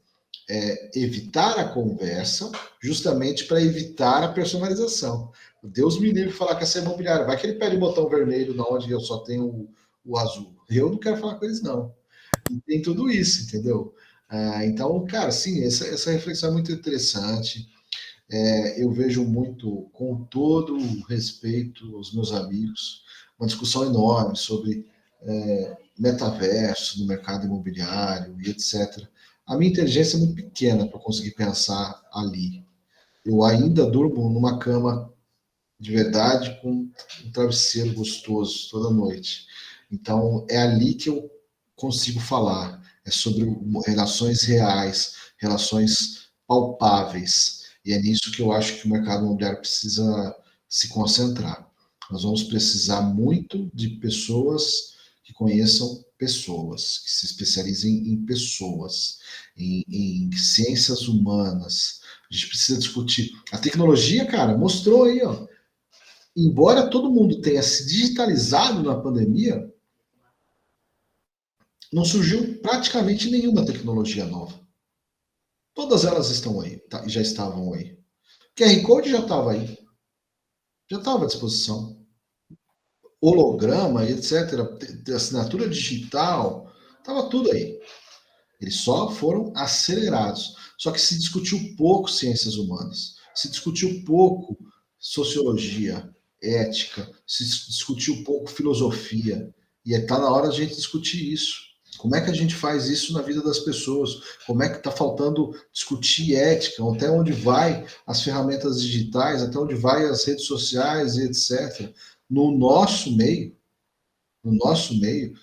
evitar a conversa justamente para evitar a personalização. Deus me livre de falar com essa imobiliária. Vai que ele pede o botão vermelho na onde eu só tenho o azul. Eu não quero falar com eles, não. E tem tudo isso, entendeu? Então, cara, sim, essa reflexão é muito interessante. Eu vejo muito, com todo o respeito aos meus amigos, uma discussão enorme sobre metaverso no mercado imobiliário e etc. A minha inteligência é muito pequena para conseguir pensar ali. Eu ainda durmo numa cama de verdade com um travesseiro gostoso toda noite. Então, é ali que eu consigo falar. É sobre relações reais, relações palpáveis. E é nisso que eu acho que o mercado imobiliário precisa se concentrar. Nós vamos precisar muito de pessoas que conheçam pessoas, que se especializem em pessoas, em ciências humanas. A gente precisa discutir. A tecnologia, cara, mostrou aí, ó. Embora todo mundo tenha se digitalizado na pandemia, não surgiu praticamente nenhuma tecnologia nova. Todas elas estão aí, já estavam aí. QR Code já estava aí. Já estava à disposição. Holograma, etc., assinatura digital, estava tudo aí. Eles só foram acelerados. Só que se discutiu pouco ciências humanas, se discutiu pouco sociologia, ética, se discutiu pouco filosofia. E está na hora de a gente discutir isso. Como é que a gente faz isso na vida das pessoas? Como é que está faltando discutir ética? Até onde vai as ferramentas digitais? Até onde vai as redes sociais e etc. No nosso meio,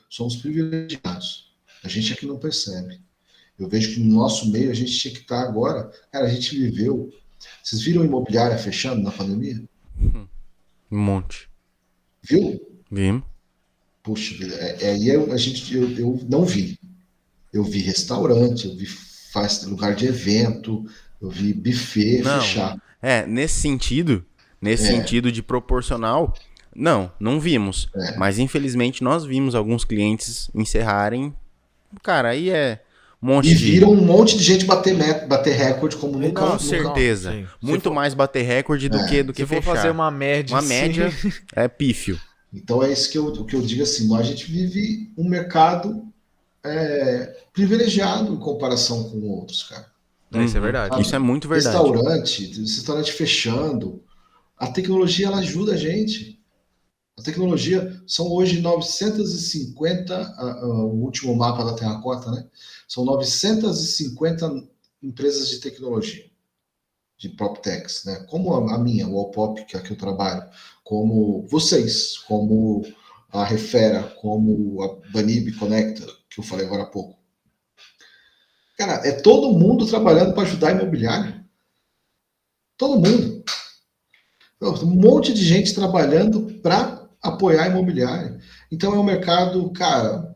somos privilegiados. A gente é que não percebe. Eu vejo que no nosso meio a gente tinha que estar agora. Cara, a gente viveu. Vocês viram a imobiliária fechando na pandemia? Um monte. Viu? Vimos. Puxa vida, eu não vi. Eu vi restaurante, eu vi lugar de evento, eu vi buffet fechar. Nesse sentido de proporcional, não vimos. Mas infelizmente nós vimos alguns clientes encerrarem cara, aí é um E monte de. viram um monte de gente bater recorde como nunca, Com Não, nunca. certeza. sim. Muito mais bater recorde do que, É. do que Se for fechar. fazer uma média, Uma assim, média é pífio. Então é isso o que eu digo assim, nós, a gente vive um mercado privilegiado em comparação com outros, cara. isso é Uhum. verdade. Isso é Sabe? muito verdade. Restaurante fechando, a tecnologia ela ajuda a gente. A tecnologia são hoje 950, o último mapa da Terracota, né? São 950 empresas de tecnologia, de PropTechs, né? Como a minha, o Allpop, que é a que eu trabalho, como vocês, como a Refera, como a Banib Connector, que eu falei agora há pouco. Cara, é todo mundo trabalhando para ajudar a imobiliária. Todo mundo. Um monte de gente trabalhando para apoiar a imobiliária. Então é um mercado, cara.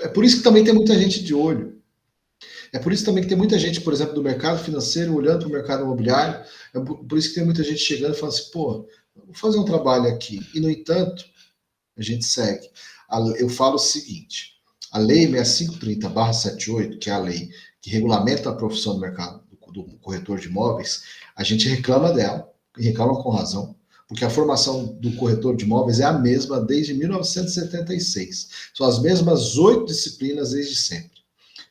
É por isso que também tem muita gente de olho. É por isso também que tem muita gente, por exemplo, do mercado financeiro olhando para o mercado imobiliário. É por isso que tem muita gente chegando e falando assim, pô, vou fazer um trabalho aqui. E, no entanto, a gente segue. Eu falo o seguinte: a Lei 6530/78, que é a lei que regulamenta a profissão do mercado do corretor de imóveis, a gente reclama dela, e reclama com razão, porque a formação do corretor de imóveis é a mesma desde 1976. São as mesmas 8 disciplinas desde sempre.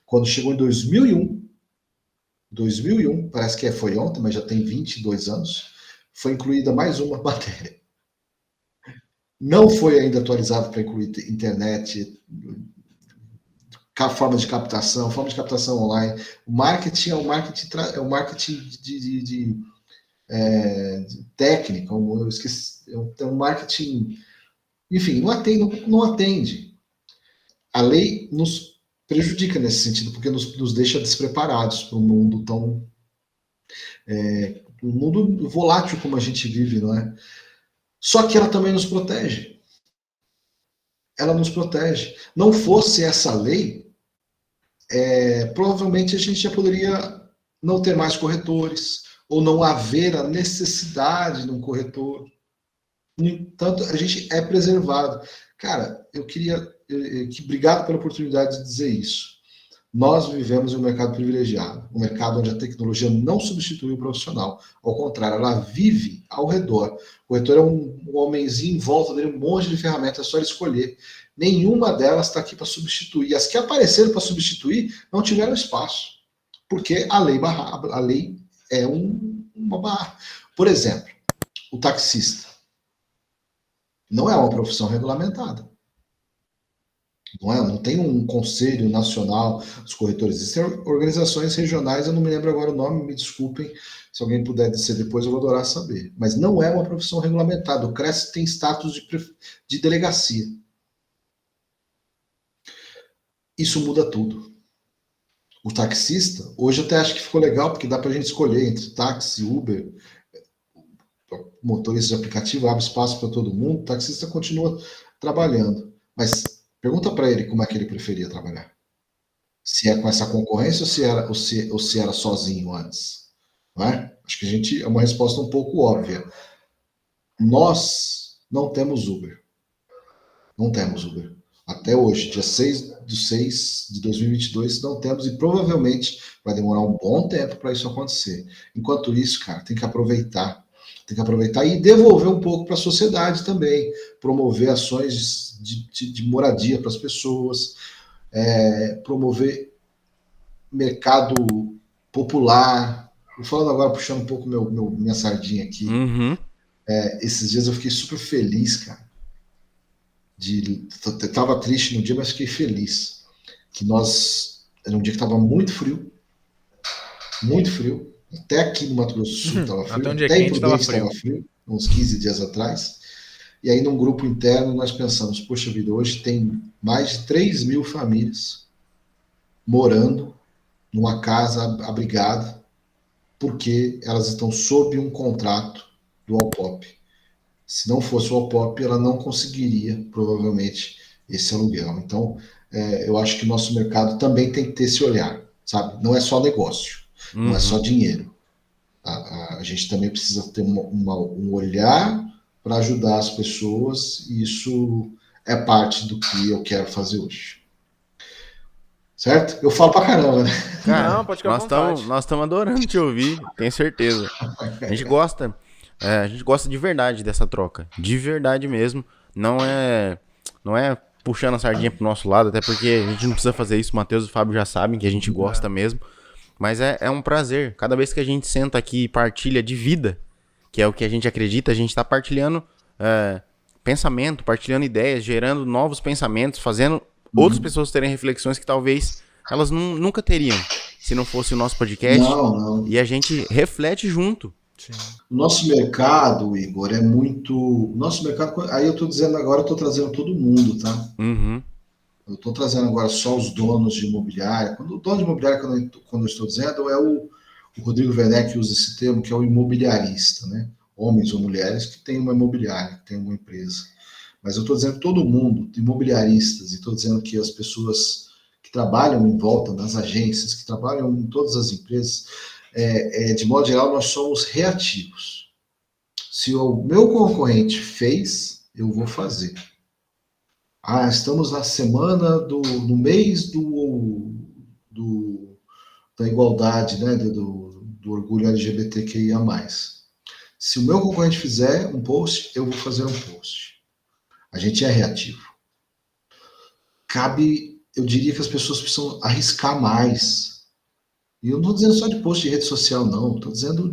Quando chegou em 2001, parece que foi ontem, mas já tem 22 anos, foi incluída mais uma matéria. Não foi ainda atualizado para incluir internet, forma de captação online. O marketing é o marketing de técnica, eu esqueci, é um marketing, enfim, não atende. A lei nos prejudica nesse sentido, porque nos deixa despreparados para um mundo tão um mundo volátil como a gente vive, não é? Só que ela também nos protege. Ela nos protege. Não fosse essa lei, provavelmente a gente já poderia não ter mais corretores, ou não haver a necessidade de um corretor. No entanto, a gente é preservado. Cara, eu queria. Obrigado pela oportunidade de dizer isso. Nós vivemos em um mercado privilegiado, um mercado onde a tecnologia não substitui o profissional. Ao contrário, ela vive ao redor. O corretor é um homenzinho em volta dele, um monte de ferramentas, é só ele escolher. Nenhuma delas está aqui para substituir. As que apareceram para substituir não tiveram espaço, porque a lei é uma barra. Por exemplo, o taxista não é uma profissão regulamentada. Não tem um conselho nacional dos corretores. Existem organizações regionais, eu não me lembro agora o nome, me desculpem. Se alguém puder dizer depois, eu vou adorar saber. Mas não é uma profissão regulamentada. O CRES tem status de delegacia. Isso muda tudo. O taxista, hoje até acho que ficou legal, porque dá para a gente escolher entre táxi, Uber, motorista de aplicativo, abre espaço para todo mundo. O taxista continua trabalhando. Mas pergunta para ele como é que ele preferia trabalhar. Se é com essa concorrência ou se era sozinho antes. Não é? Acho que a gente é uma resposta um pouco óbvia. Nós não temos Uber. Não temos Uber. Até hoje, dia 6/6 de 2022, não temos e provavelmente vai demorar um bom tempo para isso acontecer. Enquanto isso, cara, tem que aproveitar. Tem que aproveitar e devolver um pouco para a sociedade também. Promover ações de moradia para as pessoas, promover mercado popular. Falando agora, puxando um pouco minha sardinha aqui. Uhum. Esses dias eu fiquei super feliz, cara. Eu tava triste no dia, mas fiquei feliz. Era um dia que estava muito frio. Muito frio. Até aqui no Mato Grosso do Sul estava frio. Até em Prudente estava frio. Uns 15 dias atrás. E aí, num grupo interno, nós pensamos, poxa vida, hoje tem mais de 3.000 famílias morando numa casa abrigada, porque elas estão sob um contrato do Alpop. Se não fosse o Alpop, ela não conseguiria, provavelmente, esse aluguel. Então, eu acho que o nosso mercado também tem que ter esse olhar, sabe? Não é só negócio, não é só dinheiro. A gente também precisa ter um olhar para ajudar as pessoas, e isso é parte do que eu quero fazer hoje. Certo? Eu falo pra caramba, né? Cara, Não, pode ficar à vontade. nós estamos adorando te ouvir, tenho certeza. A gente gosta, a gente gosta de verdade dessa troca, de verdade mesmo. Não é puxando a sardinha pro nosso lado, até porque a gente não precisa fazer isso. O Matheus e o Fábio já sabem que a gente gosta mesmo. Mas é um prazer. Cada vez que a gente senta aqui e partilha de vida, que é o que a gente acredita, a gente tá partilhando pensamento, partilhando ideias, gerando novos pensamentos, fazendo outras pessoas terem reflexões que talvez elas nunca teriam se não fosse o nosso podcast. Não, não. E a gente reflete junto. Sim. O nosso mercado, Igor, é muito. O nosso mercado, aí eu estou dizendo agora, eu estou trazendo todo mundo, tá? Uhum. Eu estou trazendo agora só os donos de imobiliária. Quando o dono de imobiliária, quando eu estou dizendo, é o Rodrigo Werneck que usa esse termo, que é o imobiliarista, né? Homens ou mulheres que têm uma imobiliária, que têm uma empresa. Mas eu estou dizendo todo mundo, imobiliaristas, e estou dizendo que as pessoas que trabalham em volta das agências, que trabalham em todas as empresas, de modo geral, nós somos reativos. Se o meu concorrente fez, eu vou fazer. Estamos na semana no mês da igualdade, né, do orgulho LGBTQIA+. Se o meu concorrente fizer um post, eu vou fazer um post. A gente é reativo. Eu diria que as pessoas precisam arriscar mais. E eu não estou dizendo só de post de rede social, não. Estou dizendo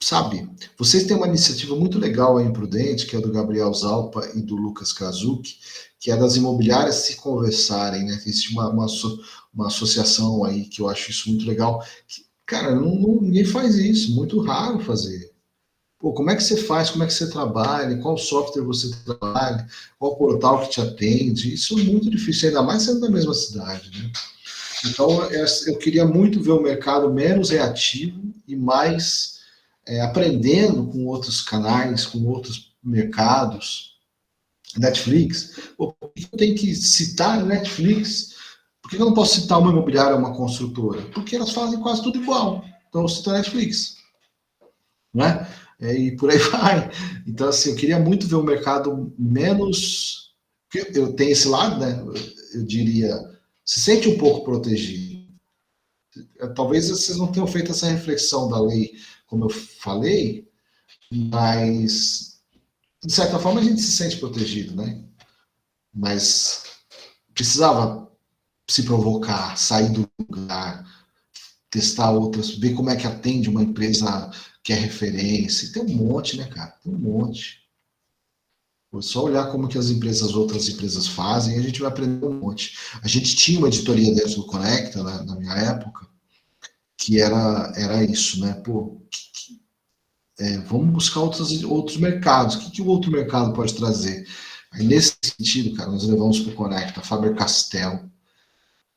sabe, vocês têm uma iniciativa muito legal aí em Prudente, que é do Gabriel Zalpa e do Lucas Kazuki, que é das imobiliárias se conversarem, né? Existe uma associação aí que eu acho isso muito legal. Cara, ninguém faz isso, muito raro fazer. Pô, como é que você faz? Como é que você trabalha? Qual software você trabalha? Qual portal que te atende? Isso é muito difícil, ainda mais sendo da mesma cidade, né? Então, eu queria muito ver o mercado menos reativo e mais aprendendo com outros canais, com outros mercados. Netflix, por que eu tenho que citar a Netflix? Por que eu não posso citar uma imobiliária ou uma construtora? Porque elas fazem quase tudo igual. Então eu cito a Netflix. Né? E por aí vai. Então, assim, eu queria muito ver o mercado menos. Eu tenho esse lado, né? Eu diria, se sente um pouco protegido. Talvez vocês não tenham feito essa reflexão da lei, como eu falei, mas de certa forma a gente se sente protegido, né? Mas precisava se provocar, sair do lugar, testar outras, ver como é que atende uma empresa que é referência. Tem um monte, né, cara? Tem um monte. É só olhar como que outras empresas fazem, e a gente vai aprender um monte. A gente tinha uma editoria dentro do Conecta, né, na minha época, que era isso, né? Pô, vamos buscar outros mercados. O que o outro mercado pode trazer? Aí, nesse sentido, cara, nós levamos para o Conecta, Faber-Castell.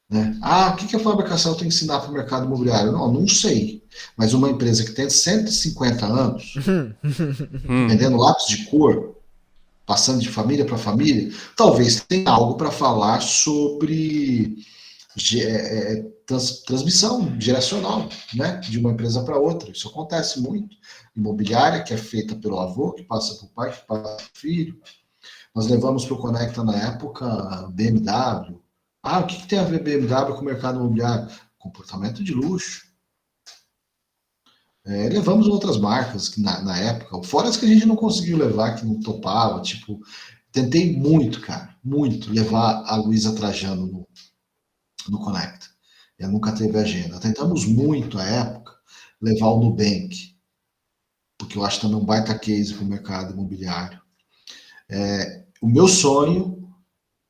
Né? O que a Faber-Castell tem que ensinar para o mercado imobiliário? Não sei. Mas uma empresa que tem 150 anos, vendendo lápis de cor, passando de família para família, talvez tenha algo para falar sobre transmissão geracional, né, de uma empresa para outra. Isso acontece muito. Imobiliária, que é feita pelo avô, que passa para o pai, que passa para o filho. Nós levamos para o Conecta na época BMW. O que tem a ver BMW com o mercado imobiliário? Comportamento de luxo. Levamos outras marcas que na época, fora as que a gente não conseguiu levar, que não topava, tipo, tentei muito, cara, muito levar a Luísa Trajano no Conecta. Ela nunca teve agenda. Tentamos muito, à época, levar o Nubank, porque eu acho também um baita case para o mercado imobiliário. O meu sonho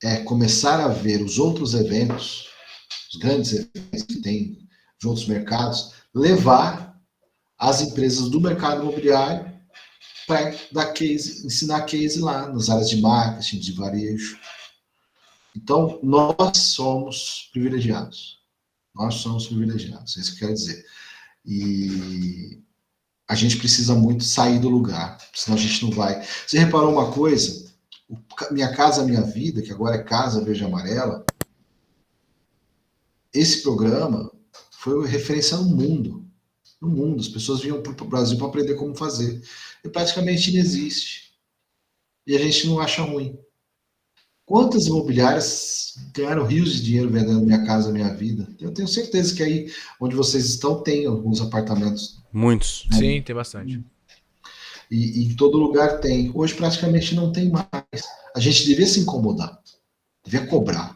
é começar a ver os outros eventos, os grandes eventos que tem de outros mercados, levar as empresas do mercado imobiliário para ensinar case lá, nas áreas de marketing, de varejo. Então, nós somos privilegiados. Nós somos privilegiados, é isso que eu quero dizer. E a gente precisa muito sair do lugar, senão a gente não vai. Você reparou uma coisa? Minha Casa Minha Vida, que agora é Casa Verde e Amarela, esse programa foi referência no mundo. No mundo, as pessoas vinham para o Brasil para aprender como fazer. E praticamente inexiste. E a gente não acha ruim. Quantas imobiliárias ganharam rios de dinheiro vendendo Minha Casa Minha Vida? Eu tenho certeza que aí onde vocês estão tem alguns apartamentos. Muitos. Né? Sim, tem bastante. E em todo lugar tem. Hoje praticamente não tem mais. A gente devia se incomodar, devia cobrar.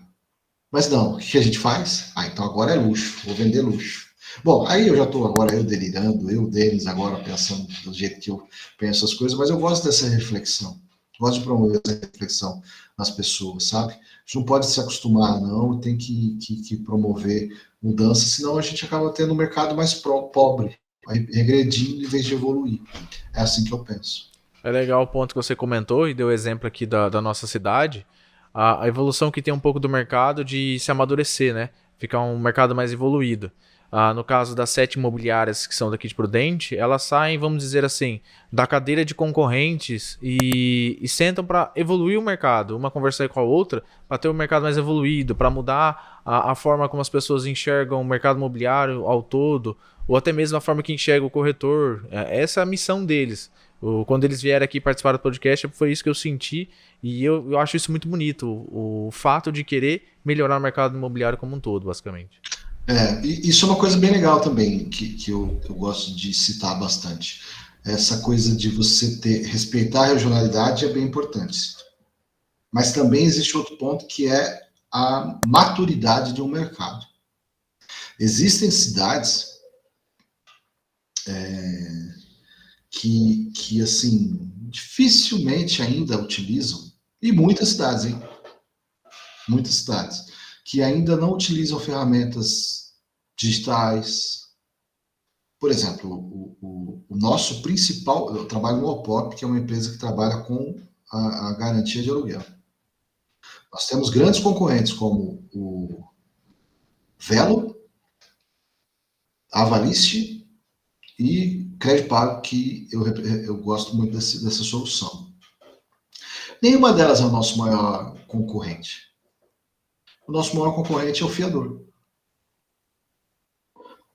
Mas não, o que a gente faz? Então agora é luxo, vou vender luxo. Bom, aí eu já estou agora eu delirando, eu deles agora pensando do jeito que eu penso as coisas, mas eu gosto dessa reflexão, gosto de promover essa reflexão nas pessoas, sabe? A gente não pode se acostumar, não, tem que promover mudança, senão a gente acaba tendo um mercado mais pobre, regredindo em vez de evoluir. É assim que eu penso. É legal o ponto que você comentou e deu exemplo aqui da nossa cidade. A evolução que tem um pouco do mercado de se amadurecer, né? Ficar um mercado mais evoluído. No caso das 7 imobiliárias que são daqui de Prudente, elas saem, vamos dizer assim, da cadeira de concorrentes e sentam para evoluir o mercado, uma conversar com a outra, para ter um mercado mais evoluído, para mudar a forma como as pessoas enxergam o mercado imobiliário ao todo, ou até mesmo a forma que enxerga o corretor. Essa é a missão deles. Quando eles vieram aqui participar do podcast, foi isso que eu senti e eu acho isso muito bonito, o fato de querer melhorar o mercado imobiliário como um todo, basicamente. Isso é uma coisa bem legal também, que eu gosto de citar bastante. Essa coisa de você respeitar a regionalidade é bem importante. Mas também existe outro ponto que é a maturidade de um mercado. Existem cidades que assim, dificilmente ainda utilizam, e muitas cidades, hein? Muitas cidades, que ainda não utilizam ferramentas digitais. Por exemplo, o nosso principal, eu trabalho no Opop, que é uma empresa que trabalha com a garantia de aluguel. Nós temos grandes concorrentes como o Velo, Avalice e Crédito Pago, que eu gosto muito dessa solução. Nenhuma delas é o nosso maior concorrente. O nosso maior concorrente é o fiador.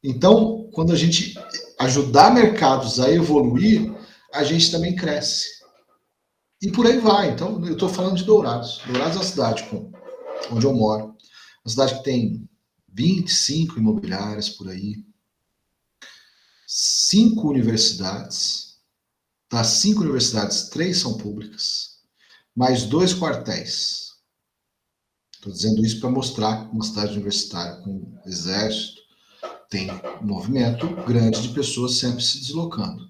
Então, quando a gente ajudar mercados a evoluir, a gente também cresce. E por aí vai. Então, eu estou falando de Dourados. Dourados é a cidade onde eu moro. Uma cidade que tem 25 imobiliárias por aí, 5 universidades. Das 5 universidades, 3 são públicas, mais 2 quartéis. Estou dizendo isso para mostrar que uma cidade universitária com exército tem um movimento grande de pessoas sempre se deslocando.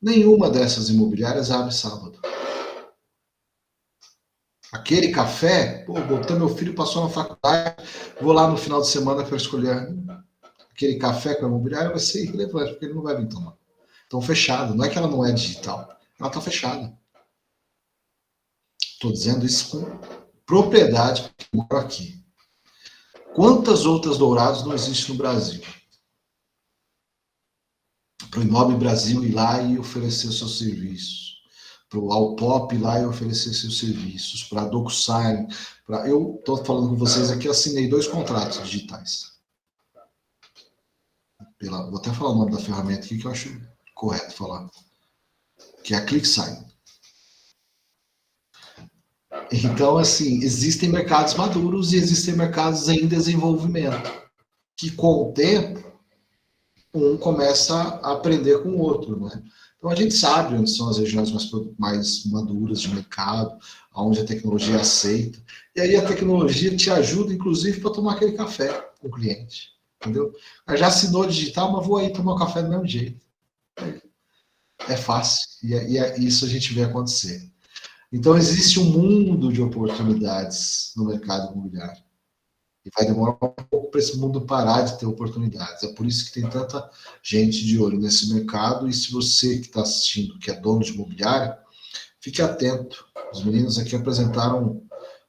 Nenhuma dessas imobiliárias abre sábado. Aquele café, botou meu filho, passou na faculdade, vou lá no final de semana para escolher aquele café com a imobiliária, vai ser irrelevante, porque ele não vai vir tomar. Então, fechado. Não é que ela não é digital, ela está fechada. Estou dizendo isso com propriedade, porque eu moro aqui. Quantas outras Dourados não existem no Brasil? Para o Imob Brasil ir lá e oferecer seus serviços. Para o Alpop ir lá e oferecer seus serviços. Para a DocuSign. Eu estou falando com vocês aqui, assinei 2 contratos digitais. Vou até falar o nome da ferramenta aqui que eu acho correto falar. Que é a ClickSign. Então, assim, existem mercados maduros e existem mercados em desenvolvimento, que com o tempo, um começa a aprender com o outro, né? Então, a gente sabe onde são as regiões mais maduras de mercado, onde a tecnologia é aceita, e aí a tecnologia te ajuda, inclusive, para tomar aquele café com o cliente, entendeu? Já assinou digital, mas vou aí tomar um café do mesmo jeito. É fácil, e isso a gente vê acontecer. Então, existe um mundo de oportunidades no mercado imobiliário. E vai demorar um pouco para esse mundo parar de ter oportunidades. É por isso que tem tanta gente de olho nesse mercado. E se você que está assistindo, que é dono de imobiliário, fique atento. Os meninos aqui apresentaram,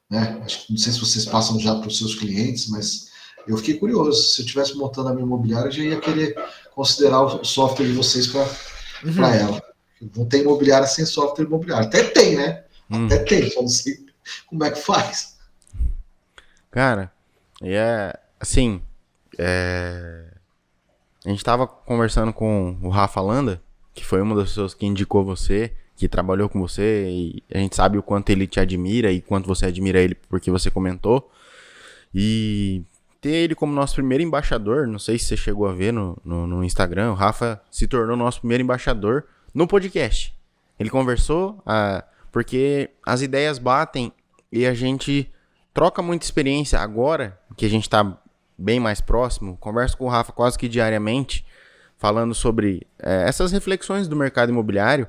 né? Não sei se vocês passam já para os seus clientes, mas eu fiquei curioso. Se eu estivesse montando a minha imobiliária, eu já ia querer considerar o software de vocês para ela. Não tem imobiliária sem software imobiliário. Até tem, né? Até tem, só não sei como é que faz. Cara, assim, a gente tava conversando com o Rafa Landa, que foi uma das pessoas que indicou você, que trabalhou com você e a gente sabe o quanto ele te admira e quanto você admira ele porque você comentou. E ter ele como nosso primeiro embaixador, não sei se você chegou a ver no Instagram, o Rafa se tornou nosso primeiro embaixador no podcast. Ele conversou, porque as ideias batem e a gente troca muita experiência agora, que a gente tá bem mais próximo. Converso com o Rafa quase que diariamente, falando sobre essas reflexões do mercado imobiliário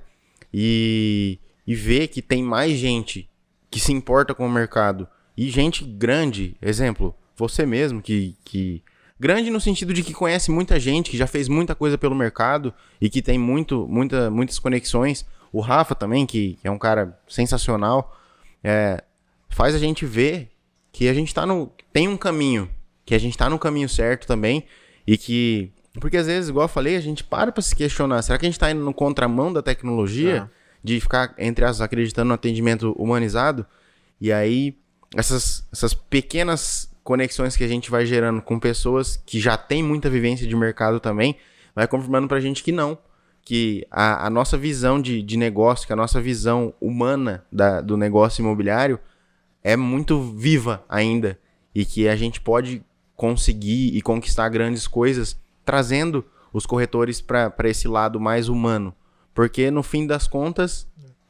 e ver que tem mais gente que se importa com o mercado e gente grande, exemplo, você mesmo, que grande no sentido de que conhece muita gente, que já fez muita coisa pelo mercado e que tem muitas conexões. O Rafa também, que é um cara sensacional, faz a gente ver que a gente tem um caminho, que a gente tá no caminho certo também e que... Porque às vezes, igual eu falei, a gente para se questionar, será que a gente tá indo no contramão da tecnologia? De ficar, entre aspas, acreditando no atendimento humanizado? E aí, essas pequenas conexões que a gente vai gerando com pessoas que já têm muita vivência de mercado também, vai confirmando pra gente que não. Que a nossa visão de negócio, que a nossa visão humana do negócio imobiliário é muito viva ainda. E que a gente pode conseguir e conquistar grandes coisas trazendo os corretores para esse lado mais humano. Porque, no fim das contas,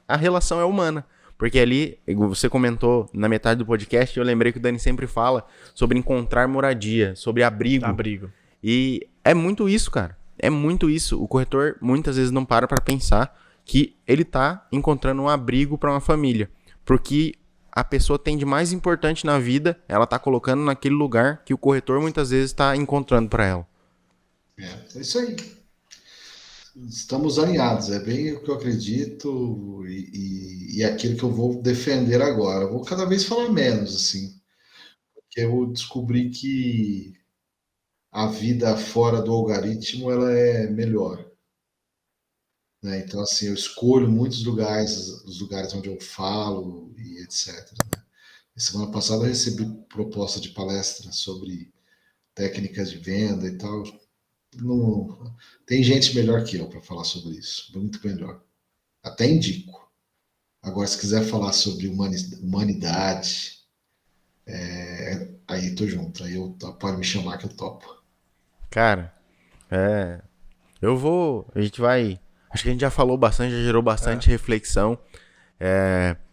a relação é humana. Porque ali, você comentou na metade do podcast, eu lembrei que o Dani sempre fala sobre encontrar moradia, sobre abrigo. Abrigo. E é muito isso, cara. É muito isso. O corretor muitas vezes não para pensar que ele tá encontrando um abrigo para uma família. Porque a pessoa tem de mais importante na vida, ela tá colocando naquele lugar que o corretor muitas vezes está encontrando para ela. É isso aí. Estamos alinhados, é bem o que eu acredito e é aquilo que eu vou defender agora. Eu vou cada vez falar menos, assim, porque eu descobri que a vida fora do algoritmo ela é melhor, né? Então, assim, eu escolho muitos lugares, os lugares onde eu falo e etc. Né? Semana passada eu recebi proposta de palestra sobre técnicas de venda e tal. Não, tem gente melhor que eu para falar sobre isso, muito melhor. Até indico. Agora, se quiser falar sobre humanidade, aí tô junto. Aí pode me chamar que eu topo. Cara, eu vou. A gente vai. Acho que a gente já falou bastante, já gerou bastante reflexão.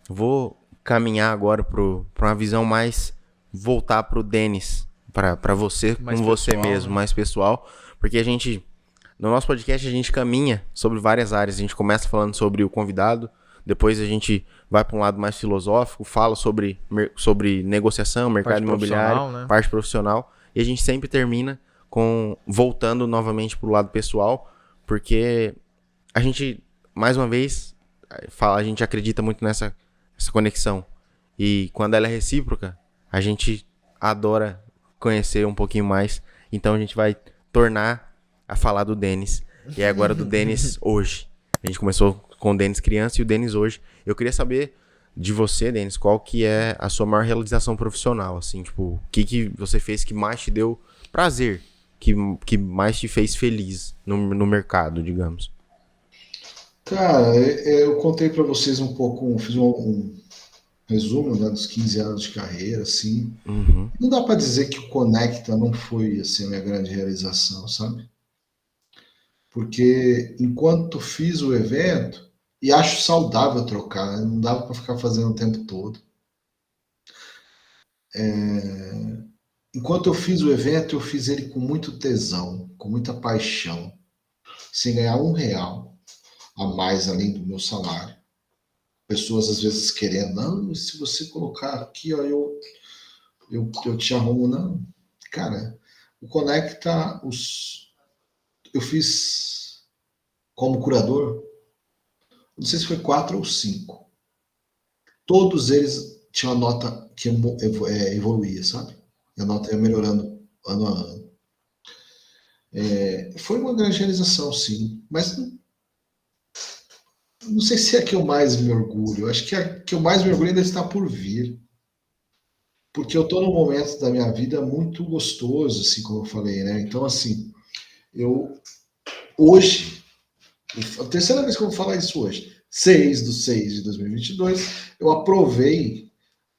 Vou caminhar agora pra uma visão mais voltar pro Denis, pra você, Mais com você pessoal, mesmo, né? mais pessoal. Porque a gente, no nosso podcast, a gente caminha sobre várias áreas. A gente começa falando sobre o convidado, depois a gente vai para um lado mais filosófico, fala sobre negociação, mercado Parte imobiliário, profissional, né? parte profissional. E a gente sempre termina voltando novamente pro lado pessoal, porque a gente, mais uma vez, a gente acredita muito nessa conexão. E quando ela é recíproca, a gente adora conhecer um pouquinho mais. Então a gente vai tornar a falar do Denis. E é agora do Denis hoje. A gente começou com o Denis criança e o Denis hoje. Eu queria saber de você, Denis, qual que é a sua maior realização profissional, assim, tipo, o que você fez que mais te deu prazer, que mais te fez feliz no mercado, digamos. Cara, eu contei para vocês um pouco, fiz um resumo, né, dos 15 anos de carreira, assim. Uhum. Não dá para dizer que o Conecta não foi assim, a minha grande realização, sabe? Porque enquanto fiz o evento, e acho saudável trocar, né? Não dava para ficar fazendo o tempo todo. Enquanto eu fiz o evento, eu fiz ele com muito tesão, com muita paixão, sem ganhar R$ 1 a mais além do meu salário. Pessoas às vezes querendo, não, se você colocar aqui, ó, eu te arrumo, não. Cara, o Conecta, eu fiz como curador, não sei se foi 4 ou 5. Todos eles tinham a nota que evoluía, sabe? E a nota ia melhorando ano a ano. Foi uma grande realização, sim. Mas não sei se é a que eu mais me orgulho. Acho que a que eu mais me orgulho ainda está por vir. Porque eu estou num momento da minha vida muito gostoso, assim como eu falei, né? Então, assim, eu hoje, a terceira vez que eu vou falar isso hoje, 6 de 6 de 2022,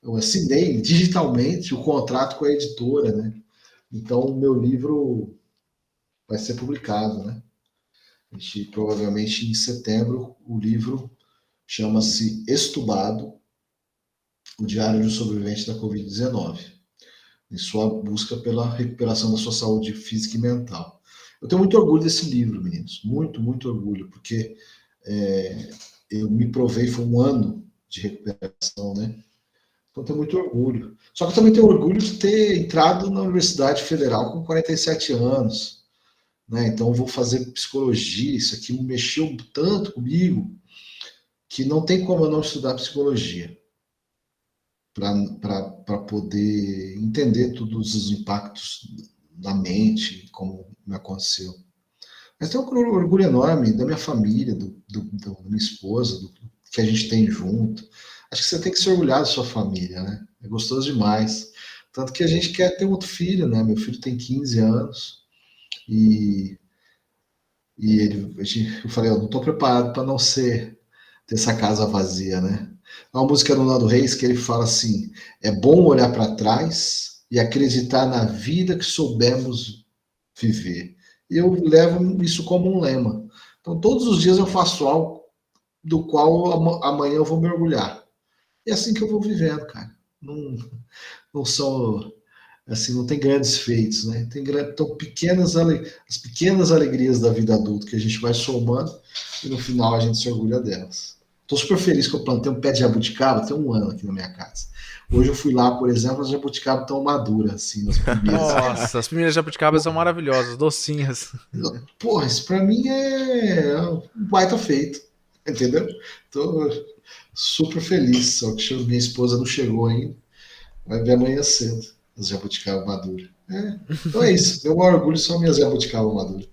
eu assinei digitalmente o contrato com a editora, né? Então, o meu livro vai ser publicado, né? A gente, provavelmente em setembro, o livro chama-se Estubado, o Diário de um Sobrevivente da Covid-19, em sua busca pela recuperação da sua saúde física e mental. Eu tenho muito orgulho desse livro, meninos, muito, muito orgulho, porque eu me provei, foi um ano de recuperação, né? Então, tenho muito orgulho. Só que eu também tenho orgulho de ter entrado na Universidade Federal com 47 anos, né? Então, eu vou fazer psicologia, isso aqui mexeu tanto comigo que não tem como eu não estudar psicologia para poder entender todos os impactos na mente, como me aconteceu. Mas tenho um orgulho enorme da minha família, da minha esposa, do que a gente tem junto. Acho que você tem que se orgulhar da sua família, né? É gostoso demais. Tanto que a gente quer ter outro filho, né? Meu filho tem 15 anos e, eu falei, eu não estou preparado para não ter essa casa vazia, né? Há uma música do Nando Reis que ele fala assim: é bom olhar para trás e acreditar na vida que soubemos viver. E eu levo isso como um lema. Então, todos os dias eu faço algo do qual amanhã eu vou me orgulhar. E é assim que eu vou vivendo, cara. Não, não são assim, não tem grandes feitos, né? Então, as pequenas alegrias da vida adulta que a gente vai somando e no final a gente se orgulha delas. Estou super feliz que eu plantei um pé de jabuticaba tem um ano aqui na minha casa. Hoje eu fui lá, por exemplo, as jabuticabas estão maduras, assim, nas primeiras. Nossa, as primeiras jabuticabas são maravilhosas, docinhas. Porra, isso pra mim é um baita feito, entendeu? Tô super feliz, só que minha esposa não chegou ainda, vai ver amanhã cedo as jabuticaba maduras. Então é isso, meu maior orgulho são minhas jabuticaba maduras.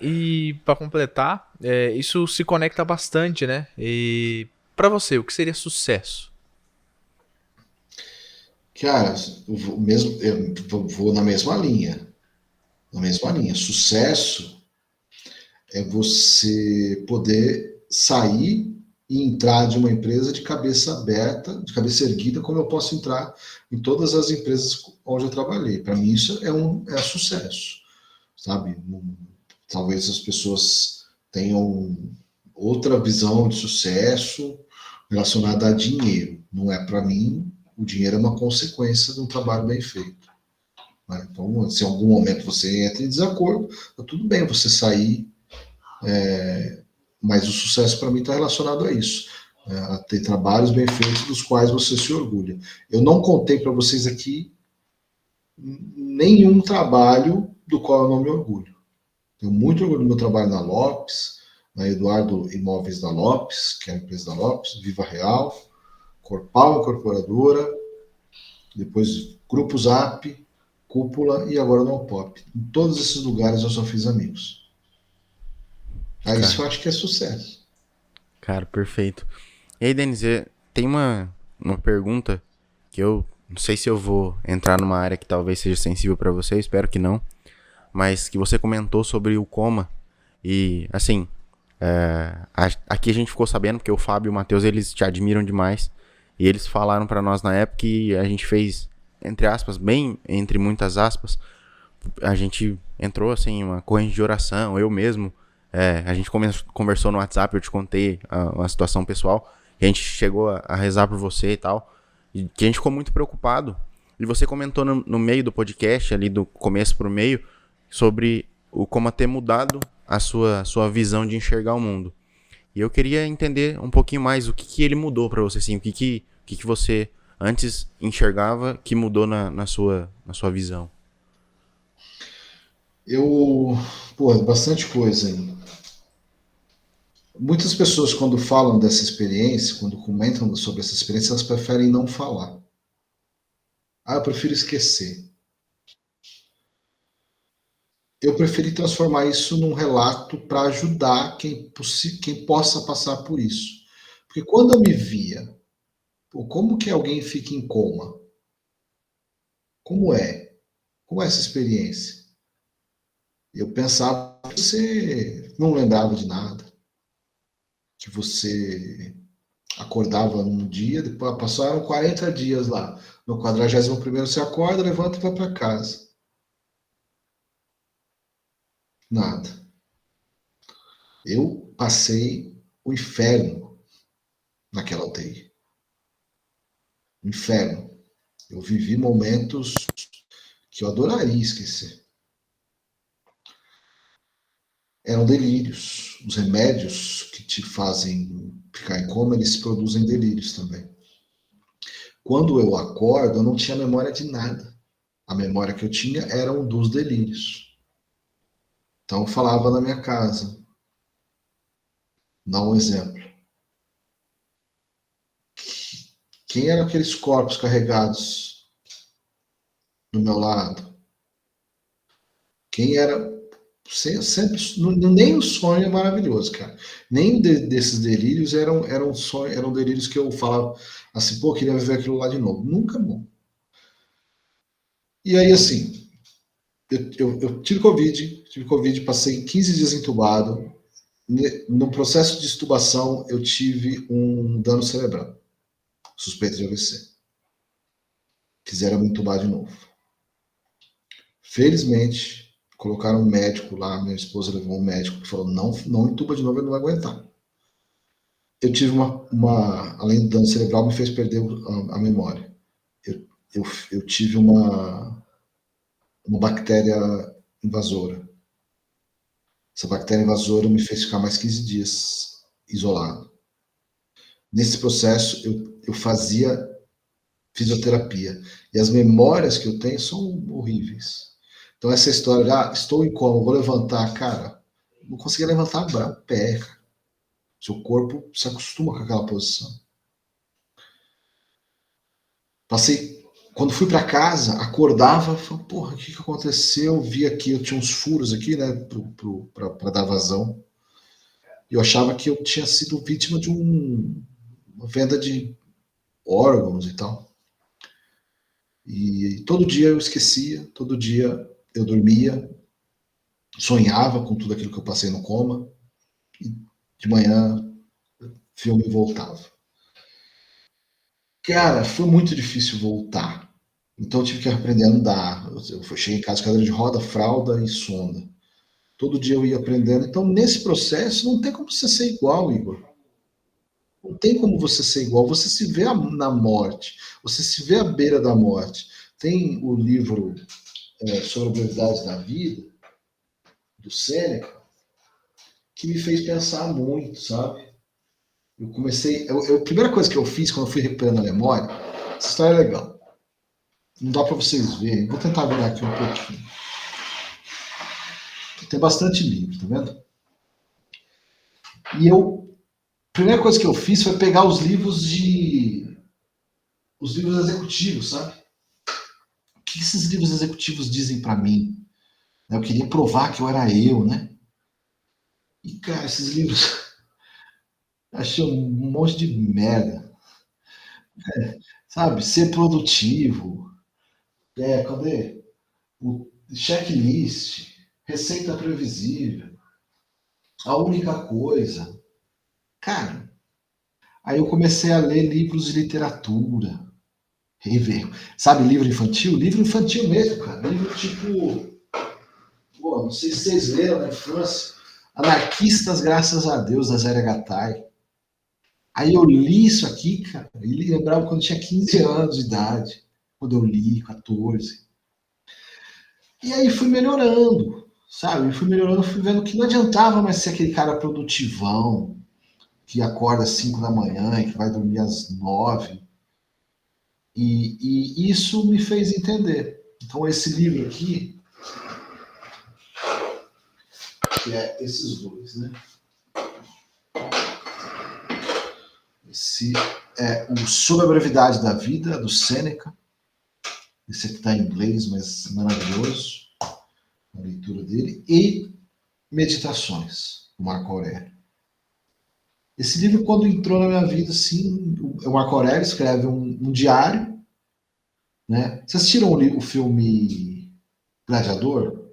E pra completar, isso se conecta bastante, né? E pra você, o que seria sucesso? Cara, eu vou na mesma linha, na mesma linha. Sucesso é você poder sair e entrar de uma empresa de cabeça aberta, de cabeça erguida, como eu posso entrar em todas as empresas onde eu trabalhei. Para mim, isso é sucesso, sabe? Talvez as pessoas tenham outra visão de sucesso relacionada a dinheiro. Não é para mim, o dinheiro é uma consequência de um trabalho bem feito. Né? Então, se em algum momento você entra em desacordo, tá tudo bem você sair, mas o sucesso para mim está relacionado a isso. A ter trabalhos bem feitos dos quais você se orgulha. Eu não contei para vocês aqui nenhum trabalho do qual eu não me orgulho. Tenho muito orgulho do meu trabalho na Lopes, na Eduardo Imóveis da Lopes, que é a empresa da Lopes, Viva Real, Corpal Incorporadora, depois Grupo Zap, Cúpula e agora no Pop. Em todos esses lugares eu só fiz amigos. Aí isso eu Cara, acho que é sucesso. cara, perfeito. E aí, Denis, tem uma pergunta que eu não sei se eu vou entrar numa área que talvez seja sensível pra você, espero que não, mas que você comentou sobre o coma e, assim, aqui a gente ficou sabendo, porque o Fábio e o Matheus, eles te admiram demais, e eles falaram pra nós na época que a gente fez, entre aspas, bem entre muitas aspas, a gente entrou, assim, uma corrente de oração, eu mesmo, a gente conversou no WhatsApp, eu te contei uma situação pessoal, e a gente chegou a rezar por você e tal, e que a gente ficou muito preocupado, e você comentou no meio do podcast, ali do começo pro meio, sobre o como ter mudado a sua visão de enxergar o mundo. E eu queria entender um pouquinho mais o que ele mudou pra você, assim, o que você antes enxergava que mudou na sua visão. Bastante coisa ainda. Muitas pessoas, quando falam dessa experiência, quando comentam sobre essa experiência, elas preferem não falar. Eu prefiro esquecer. Eu preferi transformar isso num relato para ajudar quem possa passar por isso. Porque quando eu me via, como que alguém fica em coma? Como é? Como é essa experiência? Eu pensava que você não lembrava de nada, que você acordava num dia, depois passaram 40 dias lá. No 41º você acorda, levanta e vai para casa. Nada. Eu passei o inferno naquela UTI. Inferno. Eu vivi momentos que eu adoraria esquecer. Eram delírios. Os remédios que te fazem ficar em coma, eles produzem delírios também. Quando eu acordo, eu não tinha memória de nada. A memória que eu tinha eram dos delírios. Então eu falava na minha casa. Dá um exemplo. Quem eram aqueles corpos carregados do meu lado? Quem era. Sempre, nem o sonho é maravilhoso, cara. Nem desses delírios eram delírios que eu falava assim, pô, queria viver aquilo lá de novo. Nunca, bom. E aí, assim, eu tive Covid, passei 15 dias entubado. No processo de extubação, eu tive um dano cerebral, suspeito de AVC. Quiseram me entubar de novo. Felizmente, colocaram um médico lá, minha esposa levou um médico que falou, não entuba de novo, ele não vai aguentar. Eu tive além do dano cerebral, me fez perder a memória. Eu tive uma bactéria invasora. Essa bactéria invasora me fez ficar mais 15 dias isolado. Nesse processo, eu fazia fisioterapia. E as memórias que eu tenho são horríveis. Então, essa história de, estou em coma, vou levantar, cara, não conseguia levantar o pé, cara. Seu corpo se acostuma com aquela posição. Quando fui para casa, acordava, falei, porra, o que aconteceu? Vi aqui, eu tinha uns furos aqui, né, para dar vazão. E eu achava que eu tinha sido vítima de uma venda de órgãos e tal. E todo dia eu esquecia, todo dia eu dormia, sonhava com tudo aquilo que eu passei no coma, e de manhã o filme voltava. Cara, foi muito difícil voltar. Então eu tive que aprender a andar. Eu cheguei em casa de cadeira de roda, fralda e sonda. Todo dia eu ia aprendendo. Então, nesse processo, não tem como você ser igual, Igor. Não tem como você ser igual. Você se vê na morte. Você se vê à beira da morte. Tem o livro sobre a brevidade da vida, do Sêneca, que me fez pensar muito, sabe? Eu comecei. A primeira coisa que eu fiz quando eu fui recuperando a memória, essa história é legal. Não dá para vocês verem. Vou tentar virar aqui um pouquinho. Tem bastante livro, tá vendo? E a primeira coisa que eu fiz foi pegar os livros executivos, sabe? O que esses livros executivos dizem para mim? Eu queria provar que eu era eu, né? E, cara, esses livros achei um monte de merda. Sabe? Ser produtivo. Cadê? O checklist, receita previsível, a única coisa. Cara, aí eu comecei a ler livros de literatura. Sabe, livro infantil? Livro infantil mesmo, cara. Livro tipo. Pô, não sei se vocês leram na infância. Anarquistas, graças a Deus, da Zélia Gattai. Aí eu li isso aqui, cara, e lembrava quando eu tinha 15 anos de idade. Quando eu li, 14. E aí fui melhorando, sabe? Fui melhorando, fui vendo que não adiantava mais ser aquele cara produtivão, que acorda às 5 da manhã e que vai dormir às 9. E isso me fez entender. Então, esse livro aqui, que é esses dois, né? Esse é o Sobre a Brevidade da Vida, do Sêneca. Esse aqui está em inglês, mas maravilhoso, a leitura dele. E Meditações, do Marco Aurélio. Esse livro, quando entrou na minha vida, assim, o Marco Aurélio escreve um diário, né? Vocês assistiram o filme Gladiador?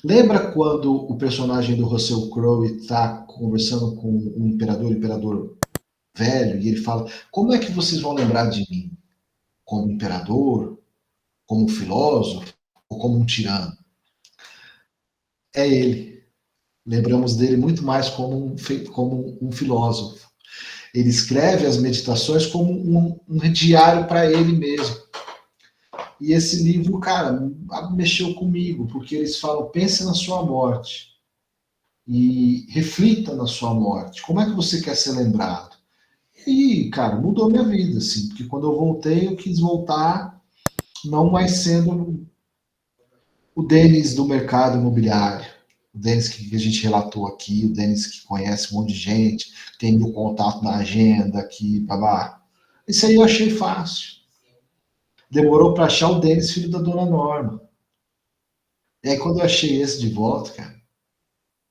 Lembra quando o personagem do Russell Crowe está conversando com o imperador velho, e ele fala: como é que vocês vão lembrar de mim? Como imperador? Como filósofo? Ou como um tirano? É ele. Lembramos dele muito mais como um filósofo. Ele escreve as meditações como um diário para ele mesmo. E esse livro, cara, mexeu comigo, porque eles falam: pense na sua morte e reflita na sua morte. Como é que você quer ser lembrado? E, cara, mudou minha vida, assim, porque quando eu voltei, eu quis voltar não mais sendo o Denis do mercado imobiliário, o Denis que a gente relatou aqui, o Denis que conhece um monte de gente, tem meu contato na agenda aqui, babá. Isso aí eu achei fácil. Demorou para achar o Denis, filho da dona Norma. E aí, quando eu achei esse de volta, cara,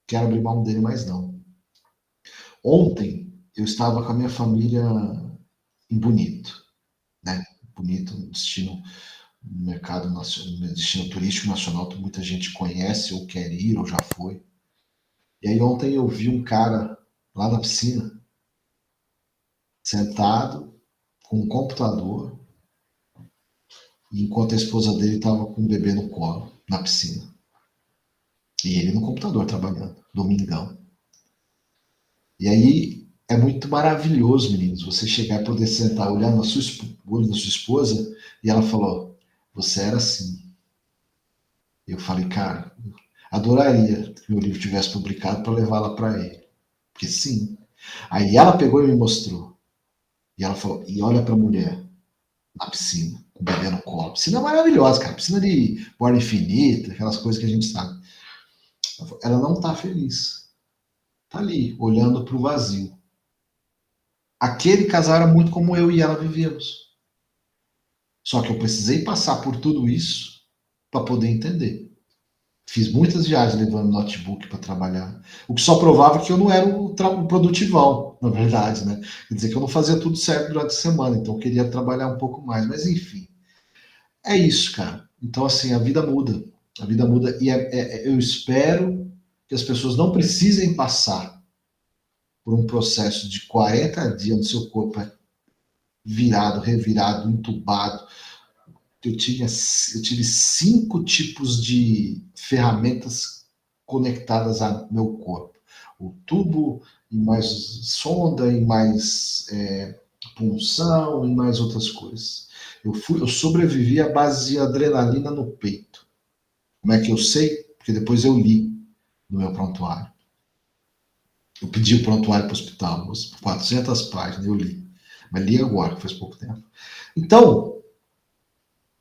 quero abrir mão dele mais não. Ontem, eu estava com a minha família em Bonito, né? Bonito, um destino no mercado nacional, destino turístico nacional que muita gente conhece ou quer ir ou já foi. E aí ontem eu vi um cara lá na piscina, sentado com um computador, enquanto a esposa dele estava com um bebê no colo, na piscina. E ele no computador trabalhando, domingão. E aí é muito maravilhoso, meninos, você chegar e poder sentar, olhar no olho da sua esposa, e ela falou: você era assim. Eu falei: cara, adoraria que meu livro tivesse publicado para levá-la para ele. Porque sim. Aí ela pegou e me mostrou. E ela falou: e olha para a mulher na piscina, com o bebê no colo. Piscina maravilhosa, cara. Piscina de borda infinita, aquelas coisas que a gente sabe. Ela não está feliz. Tá ali, olhando para o vazio. Aquele casal era muito como eu e ela vivíamos. Só que eu precisei passar por tudo isso para poder entender. Fiz muitas viagens levando notebook para trabalhar, o que só provava que eu não era o produtivão, na verdade, né? Quer dizer que eu não fazia tudo certo durante a semana, então eu queria trabalhar um pouco mais, mas enfim. É isso, cara. Então, assim, a vida muda. A vida muda e eu espero que as pessoas não precisem passar por um processo de 40 dias no seu corpo virado, revirado, entubado. Eu tive 5 tipos de ferramentas conectadas ao meu corpo. O tubo, e mais sonda, e mais punção, e mais outras coisas. Eu sobrevivi à base de adrenalina no peito. Como é que eu sei? Porque depois eu li no meu prontuário. Eu pedi o prontuário para o hospital, 400 páginas, eu li. Mas li agora, faz pouco tempo. Então,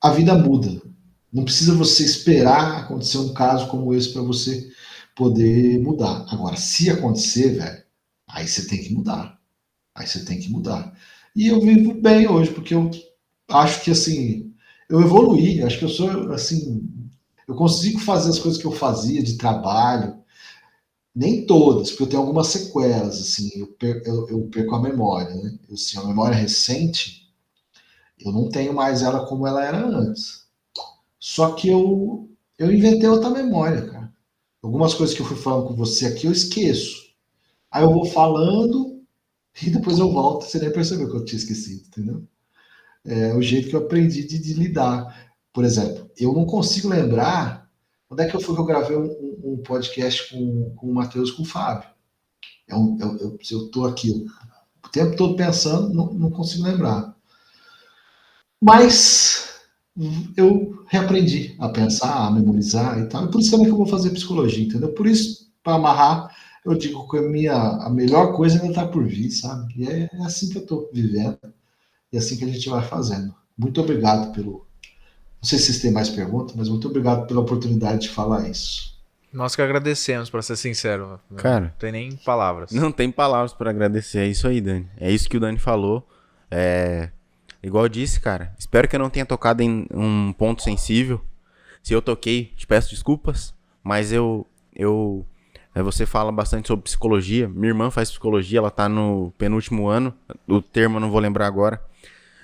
a vida muda. Não precisa você esperar acontecer um caso como esse para você poder mudar. Agora, se acontecer, velho, aí você tem que mudar. Aí você tem que mudar. E eu vivo bem hoje, porque eu acho que, assim, eu evoluí. Acho que eu sou, assim, eu consigo fazer as coisas que eu fazia de trabalho. Nem todas, porque eu tenho algumas sequelas, assim, eu perco a memória, né? Assim, a memória recente, eu não tenho mais ela como ela era antes. Só que eu inventei outra memória, cara. Algumas coisas que eu fui falando com você aqui, eu esqueço. Aí eu vou falando e depois eu volto, você nem percebeu que eu tinha esquecido, entendeu? É o jeito que eu aprendi de lidar. Por exemplo, eu não consigo lembrar onde é que foi que eu gravei um podcast com o Matheus e com o Fábio. Eu tô aqui o tempo todo pensando, não consigo lembrar. Mas eu reaprendi a pensar, a memorizar e tal. E por isso também que eu vou fazer psicologia, entendeu? Por isso, para amarrar, eu digo que a melhor coisa ainda está por vir, sabe? E é assim que eu estou vivendo. E é assim que a gente vai fazendo. Muito obrigado pelo. Não sei se vocês têm mais perguntas, mas muito obrigado pela oportunidade de falar isso. Nós que agradecemos, pra ser sincero. Cara, não tem nem palavras. Não tem palavras para agradecer. É isso aí, Dani. É isso que o Dani falou. Igual eu disse, cara. Espero que eu não tenha tocado em um ponto sensível. Se eu toquei, te peço desculpas. Mas você fala bastante sobre psicologia. Minha irmã faz psicologia, ela tá no penúltimo ano. O termo eu não vou lembrar agora.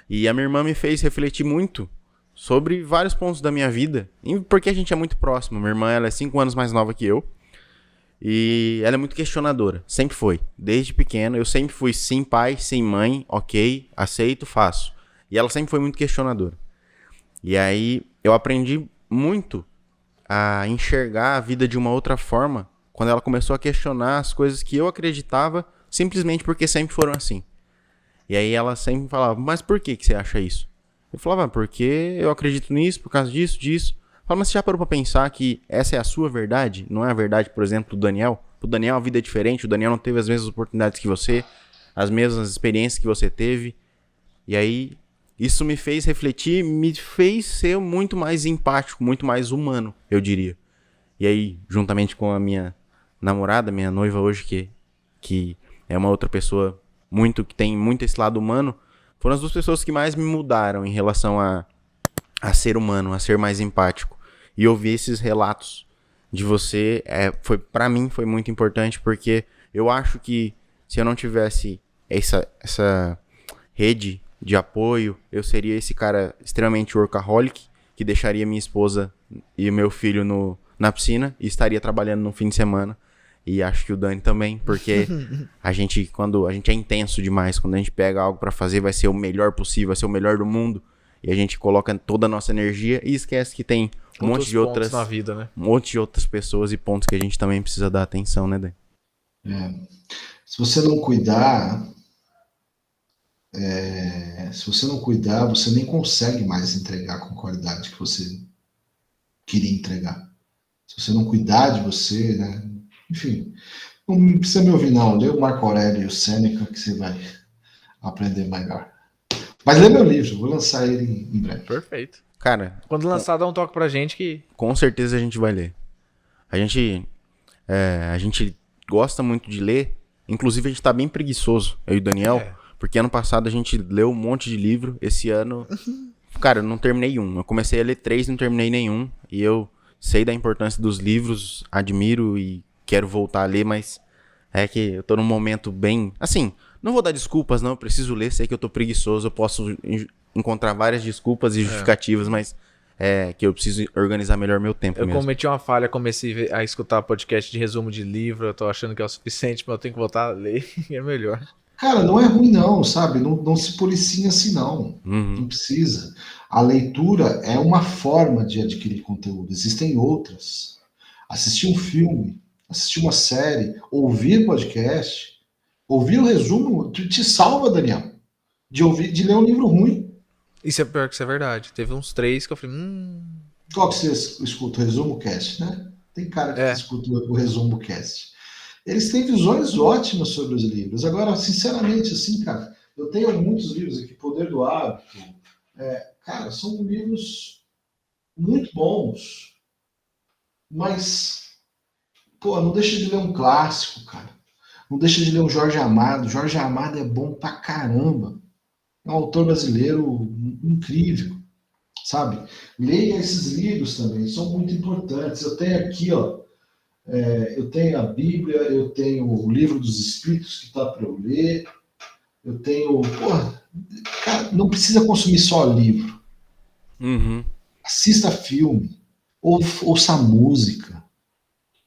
E a minha irmã me fez refletir muito sobre vários pontos da minha vida, porque a gente é muito próximo. Minha irmã, ela é 5 anos mais nova que eu, e ela é muito questionadora, sempre foi. Desde pequeno, eu sempre fui sim pai, sim mãe, ok, aceito, faço. E ela sempre foi muito questionadora. E aí, eu aprendi muito a enxergar a vida de uma outra forma, quando ela começou a questionar as coisas que eu acreditava, simplesmente porque sempre foram assim. E aí ela sempre falava, mas por que você acha isso? Eu falava, porque eu acredito nisso, por causa disso, disso. Eu falava, mas você já parou pra pensar que essa é a sua verdade? Não é a verdade, por exemplo, do Daniel? Pro Daniel a vida é diferente, o Daniel não teve as mesmas oportunidades que você, as mesmas experiências que você teve. E aí, isso me fez refletir, me fez ser muito mais empático, muito mais humano, eu diria. E aí, juntamente com a minha namorada, minha noiva hoje, que é uma outra pessoa que tem muito esse lado humano, foram as 2 pessoas que mais me mudaram em relação a ser humano, a ser mais empático. E ouvir esses relatos de você, pra mim, foi muito importante, porque eu acho que se eu não tivesse essa rede de apoio, eu seria esse cara extremamente workaholic, que deixaria minha esposa e o meu filho na piscina e estaria trabalhando no fim de semana. E acho que o Dani também, porque quando a gente é intenso demais, quando a gente pega algo pra fazer, vai ser o melhor possível, vai ser o melhor do mundo. E a gente coloca toda a nossa energia e esquece que tem um monte de outras na vida, né? um monte de outras pessoas e pontos que a gente também precisa dar atenção, né, Dani? Se você não cuidar, você nem consegue mais entregar com a qualidade que você queria entregar. Se você não cuidar de você, né? Enfim, não precisa me ouvir não, lê o Marco Aurélio e o Sêneca que você vai aprender melhor. Mas lê meu livro, vou lançar ele em breve. Perfeito. Cara, Quando lançar, dá um toque pra gente que... com certeza a gente vai ler. A gente gosta muito de ler, inclusive a gente tá bem preguiçoso, eu e o Daniel, porque ano passado a gente leu um monte de livro, esse ano, cara, eu não terminei um. Eu comecei a ler 3 e não terminei nenhum, e eu sei da importância dos livros, admiro e quero voltar a ler, mas é que eu tô num momento bem... Assim, não vou dar desculpas, não, eu preciso ler, sei que eu tô preguiçoso, eu posso encontrar várias desculpas e justificativas, mas é que eu preciso organizar melhor meu tempo mesmo. Eu cometi uma falha, comecei a escutar podcast de resumo de livro, eu tô achando que é o suficiente, mas eu tenho que voltar a ler, é melhor. Cara, não é ruim não, sabe? Não se policia assim não. Não precisa. A leitura é uma forma de adquirir conteúdo, existem outras. Assistir um filme, assistir uma série, ouvir podcast, ouvir o resumo, te salva, Daniel, de ler um livro ruim. Isso é pior que isso é verdade. Teve uns 3 que eu falei, Qual que você escuta? O Resumo Cast, né? Tem cara que escuta o Resumo Cast. Eles têm visões ótimas sobre os livros. Agora, sinceramente, assim, cara, eu tenho muitos livros aqui, Poder do Hábito. Cara, são livros muito bons. Mas, pô, não deixa de ler um clássico, cara. Não deixa de ler um Jorge Amado. Jorge Amado é bom pra caramba. É um autor brasileiro incrível, sabe? Leia esses livros também, são muito importantes. Eu tenho aqui, ó, eu tenho a Bíblia, eu tenho o Livro dos Espíritos que está para eu ler, eu tenho... Porra, cara, não precisa consumir só livro. Assista filme, ouça música,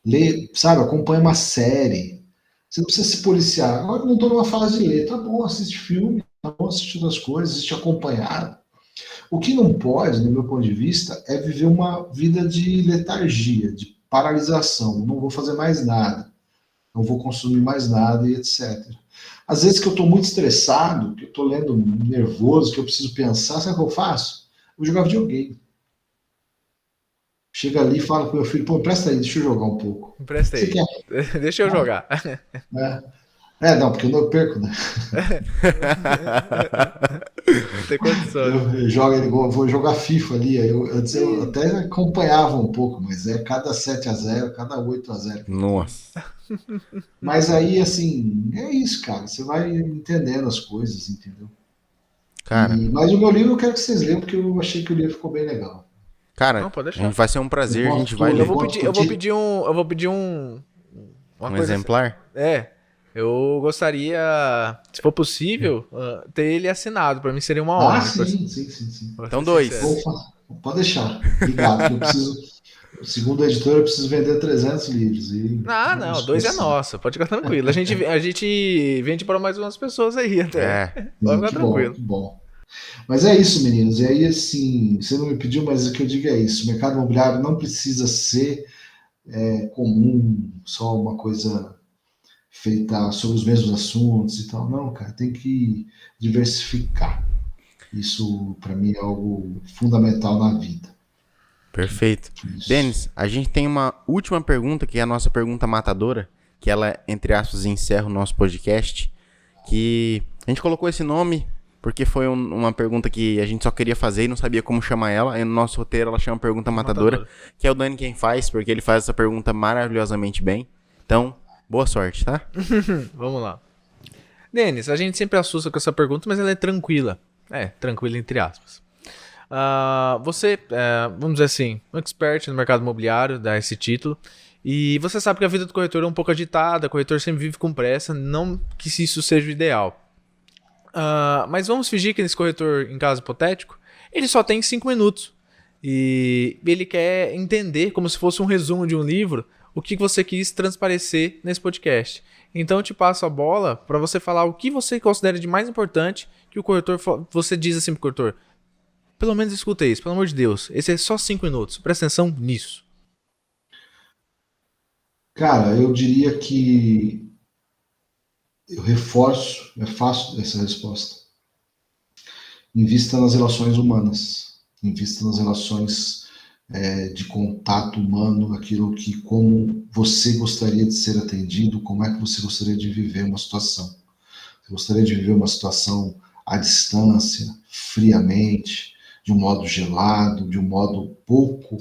lê, sabe, acompanhe uma série. Você não precisa se policiar. Agora eu não estou numa fase de ler. Tá bom, assiste filme, tá bom assistir outras coisas, assiste acompanhado. O que não pode, no meu ponto de vista, é viver uma vida de letargia, de paralisação. Não vou fazer mais nada, não vou consumir mais nada e etc. Às vezes que eu estou muito estressado, que eu estou lendo nervoso, que eu preciso pensar, sabe o que eu faço? Eu vou jogar videogame. Chega ali e fala pro meu filho, pô, empresta aí, deixa eu jogar um pouco. Empresta aí. Deixa eu jogar. Não, porque eu não perco, né? Não tem condição. Eu vou jogar FIFA ali. Antes eu até acompanhava um pouco, mas é cada 7-0, cada 8-0. Nossa. Mas aí, assim, é isso, cara. Você vai entendendo as coisas, entendeu? Cara. Mas o meu livro eu quero que vocês leiam, porque eu achei que o livro ficou bem legal. Cara, não, pode deixar. Vai ser um prazer, a gente vai ler. Eu vou pedir um exemplar? Eu gostaria, se for possível, ter ele assinado. Pra mim seria uma honra. Sim. Então 2. Pode deixar. Obrigado, que eu preciso, segundo a editora, eu preciso vender 300 livros. E Ah, é não, isso, 2 é assim. nossa, pode ficar tranquilo. A gente vende para mais umas pessoas aí até. É, Pode Sim, ficar que bom, tranquilo. que bom. Mas é isso, meninos. E aí, assim, você não me pediu, mas o que eu digo é isso. O mercado imobiliário não precisa ser comum, só uma coisa feita sobre os mesmos assuntos e tal. Não, cara, tem que diversificar. Isso, para mim, é algo fundamental na vida. perfeito. Isso. Denis, a gente tem uma última pergunta, que é a nossa pergunta matadora, que ela, entre aspas, encerra o nosso podcast, que a gente colocou esse nome porque foi uma pergunta que a gente só queria fazer e não sabia como chamar ela. E no nosso roteiro ela chama Pergunta Matadora, Matadora. que é o Dani quem faz, porque ele faz essa pergunta maravilhosamente bem. Então, boa sorte, tá? Vamos lá. Denis, a gente sempre assusta com essa pergunta, mas ela é tranquila. É, tranquila entre aspas. Você, vamos dizer assim, um expert no mercado imobiliário, dá esse título. E você sabe que a vida do corretor é um pouco agitada, o corretor sempre vive com pressa, não que isso seja o ideal. Mas vamos fingir que nesse corretor, em caso hipotético, ele só tem 5 minutos. E ele quer entender, como se fosse um resumo de um livro, o que você quis transparecer nesse podcast. Então eu te passo a bola para você falar o que você considera de mais importante que o corretor. Você diz assim pro corretor: pelo menos escuta isso, pelo amor de Deus. Esse é só 5 minutos. Presta atenção nisso. Cara, eu diria que eu reforço, é fácil essa resposta. Invista nas relações humanas, invista nas relações de contato humano, aquilo que como você gostaria de ser atendido, como é que você gostaria de viver uma situação. Você gostaria de viver uma situação à distância, friamente, de um modo gelado, de um modo pouco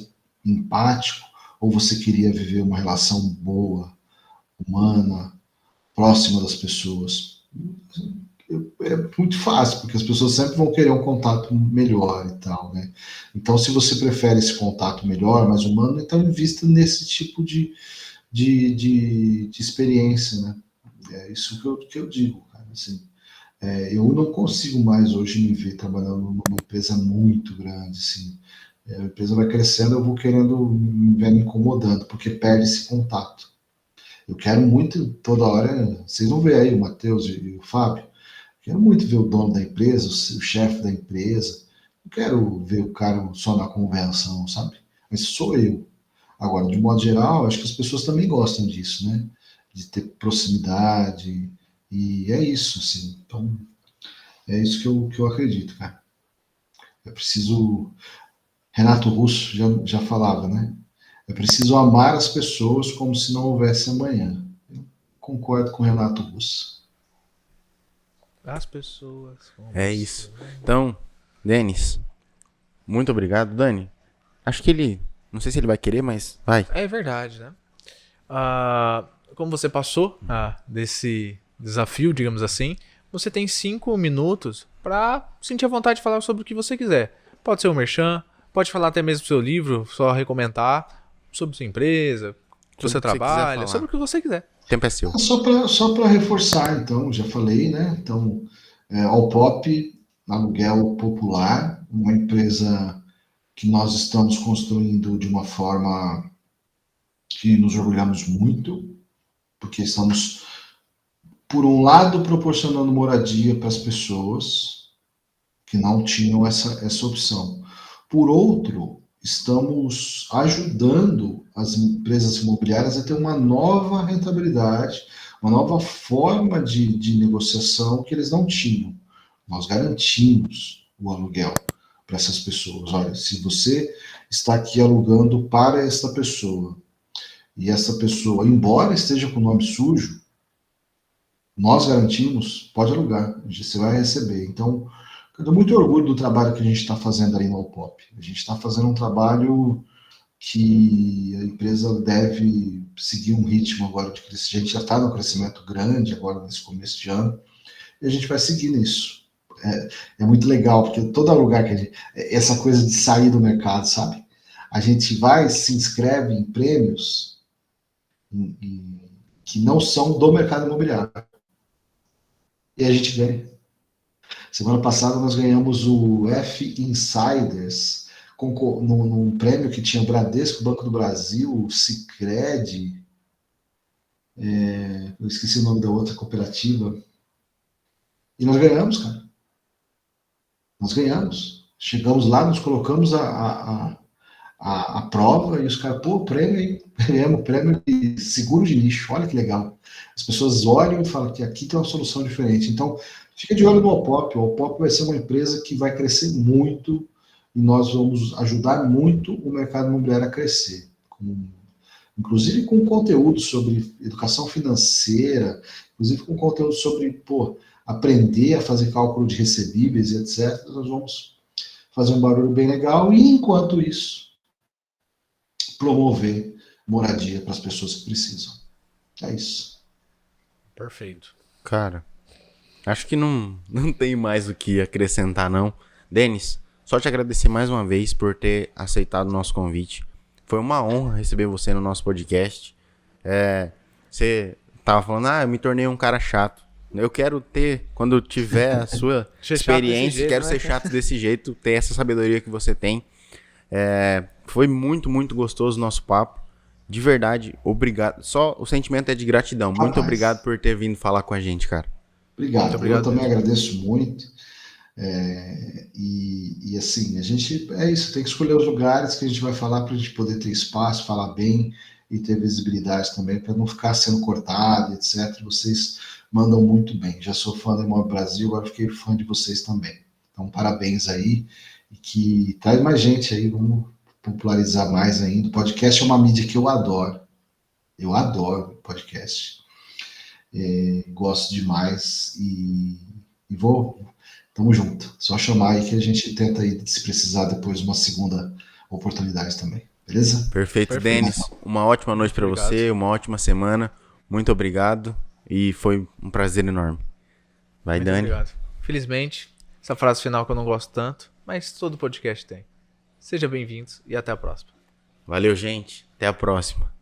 empático, ou você queria viver uma relação boa, humana, próxima das pessoas? É muito fácil, porque as pessoas sempre vão querer um contato melhor e tal, né? Então, se você prefere esse contato melhor, mais humano, então invista nesse tipo de experiência, né? É isso que eu digo, cara. Assim, eu não consigo mais hoje me ver trabalhando numa empresa muito grande, assim. A empresa vai crescendo, eu vou querendo me ver me incomodando, porque perde esse contato. Eu quero muito, toda hora, vocês vão ver aí o Matheus e o Fábio, quero muito ver o dono da empresa, o chefe da empresa. Não quero ver o cara só na convenção, sabe? Mas sou eu. Agora, de modo geral, acho que as pessoas também gostam disso, né? De ter proximidade. E é isso, assim. Então, é isso que eu acredito, cara. É preciso. Renato Russo já falava, né? É preciso amar as pessoas como se não houvesse amanhã. Eu concordo com o Renato Russo. As pessoas como É você. isso. Então, Denis, muito obrigado. Dani, acho que ele. Não sei se ele vai querer, mas vai. É verdade, né? Como você passou desse desafio, digamos assim, você tem 5 minutos para sentir a vontade de falar sobre o que você quiser. Pode ser um merchan, pode falar até mesmo do seu livro, só recomendar, sobre sua empresa, que Sobre você o que você quiser trabalha, falar. sobre o que você quiser. O tempo é seu. Só para reforçar, então, já falei, né? Então, Alpop, aluguel popular, uma empresa que nós estamos construindo de uma forma que nos orgulhamos muito, porque estamos, por um lado, proporcionando moradia para as pessoas que não tinham essa opção. Por outro, estamos ajudando as empresas imobiliárias a ter uma nova rentabilidade, uma nova forma de negociação que eles não tinham. Nós garantimos o aluguel para essas pessoas. Olha, se você está aqui alugando para esta pessoa e essa pessoa, embora esteja com o nome sujo, nós garantimos, pode alugar, você vai receber. Então, eu dou muito orgulho do trabalho que a gente está fazendo aí no Alpop. A gente está fazendo um trabalho que a empresa deve seguir um ritmo agora de crescimento. A gente já está no crescimento grande agora nesse começo de ano e a gente vai seguir nisso. É muito legal, porque todo lugar que a gente. Essa coisa de sair do mercado, sabe? A gente vai, se inscreve em prêmios que não são do mercado imobiliário. E a gente ganha. Semana passada nós ganhamos o F Insiders num prêmio que tinha Bradesco, Banco do Brasil, Sicredi, eu esqueci o nome da outra cooperativa, e nós ganhamos, cara. Nós ganhamos. Chegamos lá, nos colocamos a prova e os caras, pô, prêmio aí, ganhamos prêmio de seguro de nicho, olha que legal. As pessoas olham e falam que aqui tem uma solução diferente. Então, fica de olho no Opop. O Opop vai ser uma empresa que vai crescer muito e nós vamos ajudar muito o mercado imobiliário a crescer. Inclusive com conteúdo sobre educação financeira, inclusive com conteúdo sobre, aprender a fazer cálculo de recebíveis e etc. Nós vamos fazer um barulho bem legal e, enquanto isso, promover moradia para as pessoas que precisam. É isso. Perfeito. Cara, acho que não tem mais o que acrescentar, não. Denis, só te agradecer mais uma vez por ter aceitado o nosso convite. Foi uma honra receber você no nosso podcast. Você tava falando, eu me tornei um cara chato. Eu quero ter, quando tiver a sua experiência, jeito, quero ser chato desse jeito, ter essa sabedoria que você tem. Foi muito, muito gostoso o nosso papo. De verdade, obrigado. Só o sentimento é de gratidão. Rapaz, muito obrigado por ter vindo falar com a gente, cara. Obrigado. Eu também agradeço muito. E assim, a gente tem que escolher os lugares que a gente vai falar para a gente poder ter espaço, falar bem e ter visibilidade também, para não ficar sendo cortado, etc. Vocês mandam muito bem. Já sou fã da Imóvel Brasil, agora fiquei fã de vocês também. Então, parabéns aí. E que traz mais gente aí, vamos popularizar mais ainda. O podcast é uma mídia que eu adoro. Eu adoro podcast. Gosto demais e tamo junto. Só chamar aí que a gente tenta aí, se precisar, depois uma segunda oportunidade também. Beleza? Perfeito. Denis. Uma ótima noite para você, uma ótima semana. Muito obrigado e foi um prazer enorme. Vai, muito Dani. Obrigado. Felizmente, essa frase final que eu não gosto tanto, mas todo podcast tem. Seja bem-vindo e até a próxima. Valeu, gente. Até a próxima.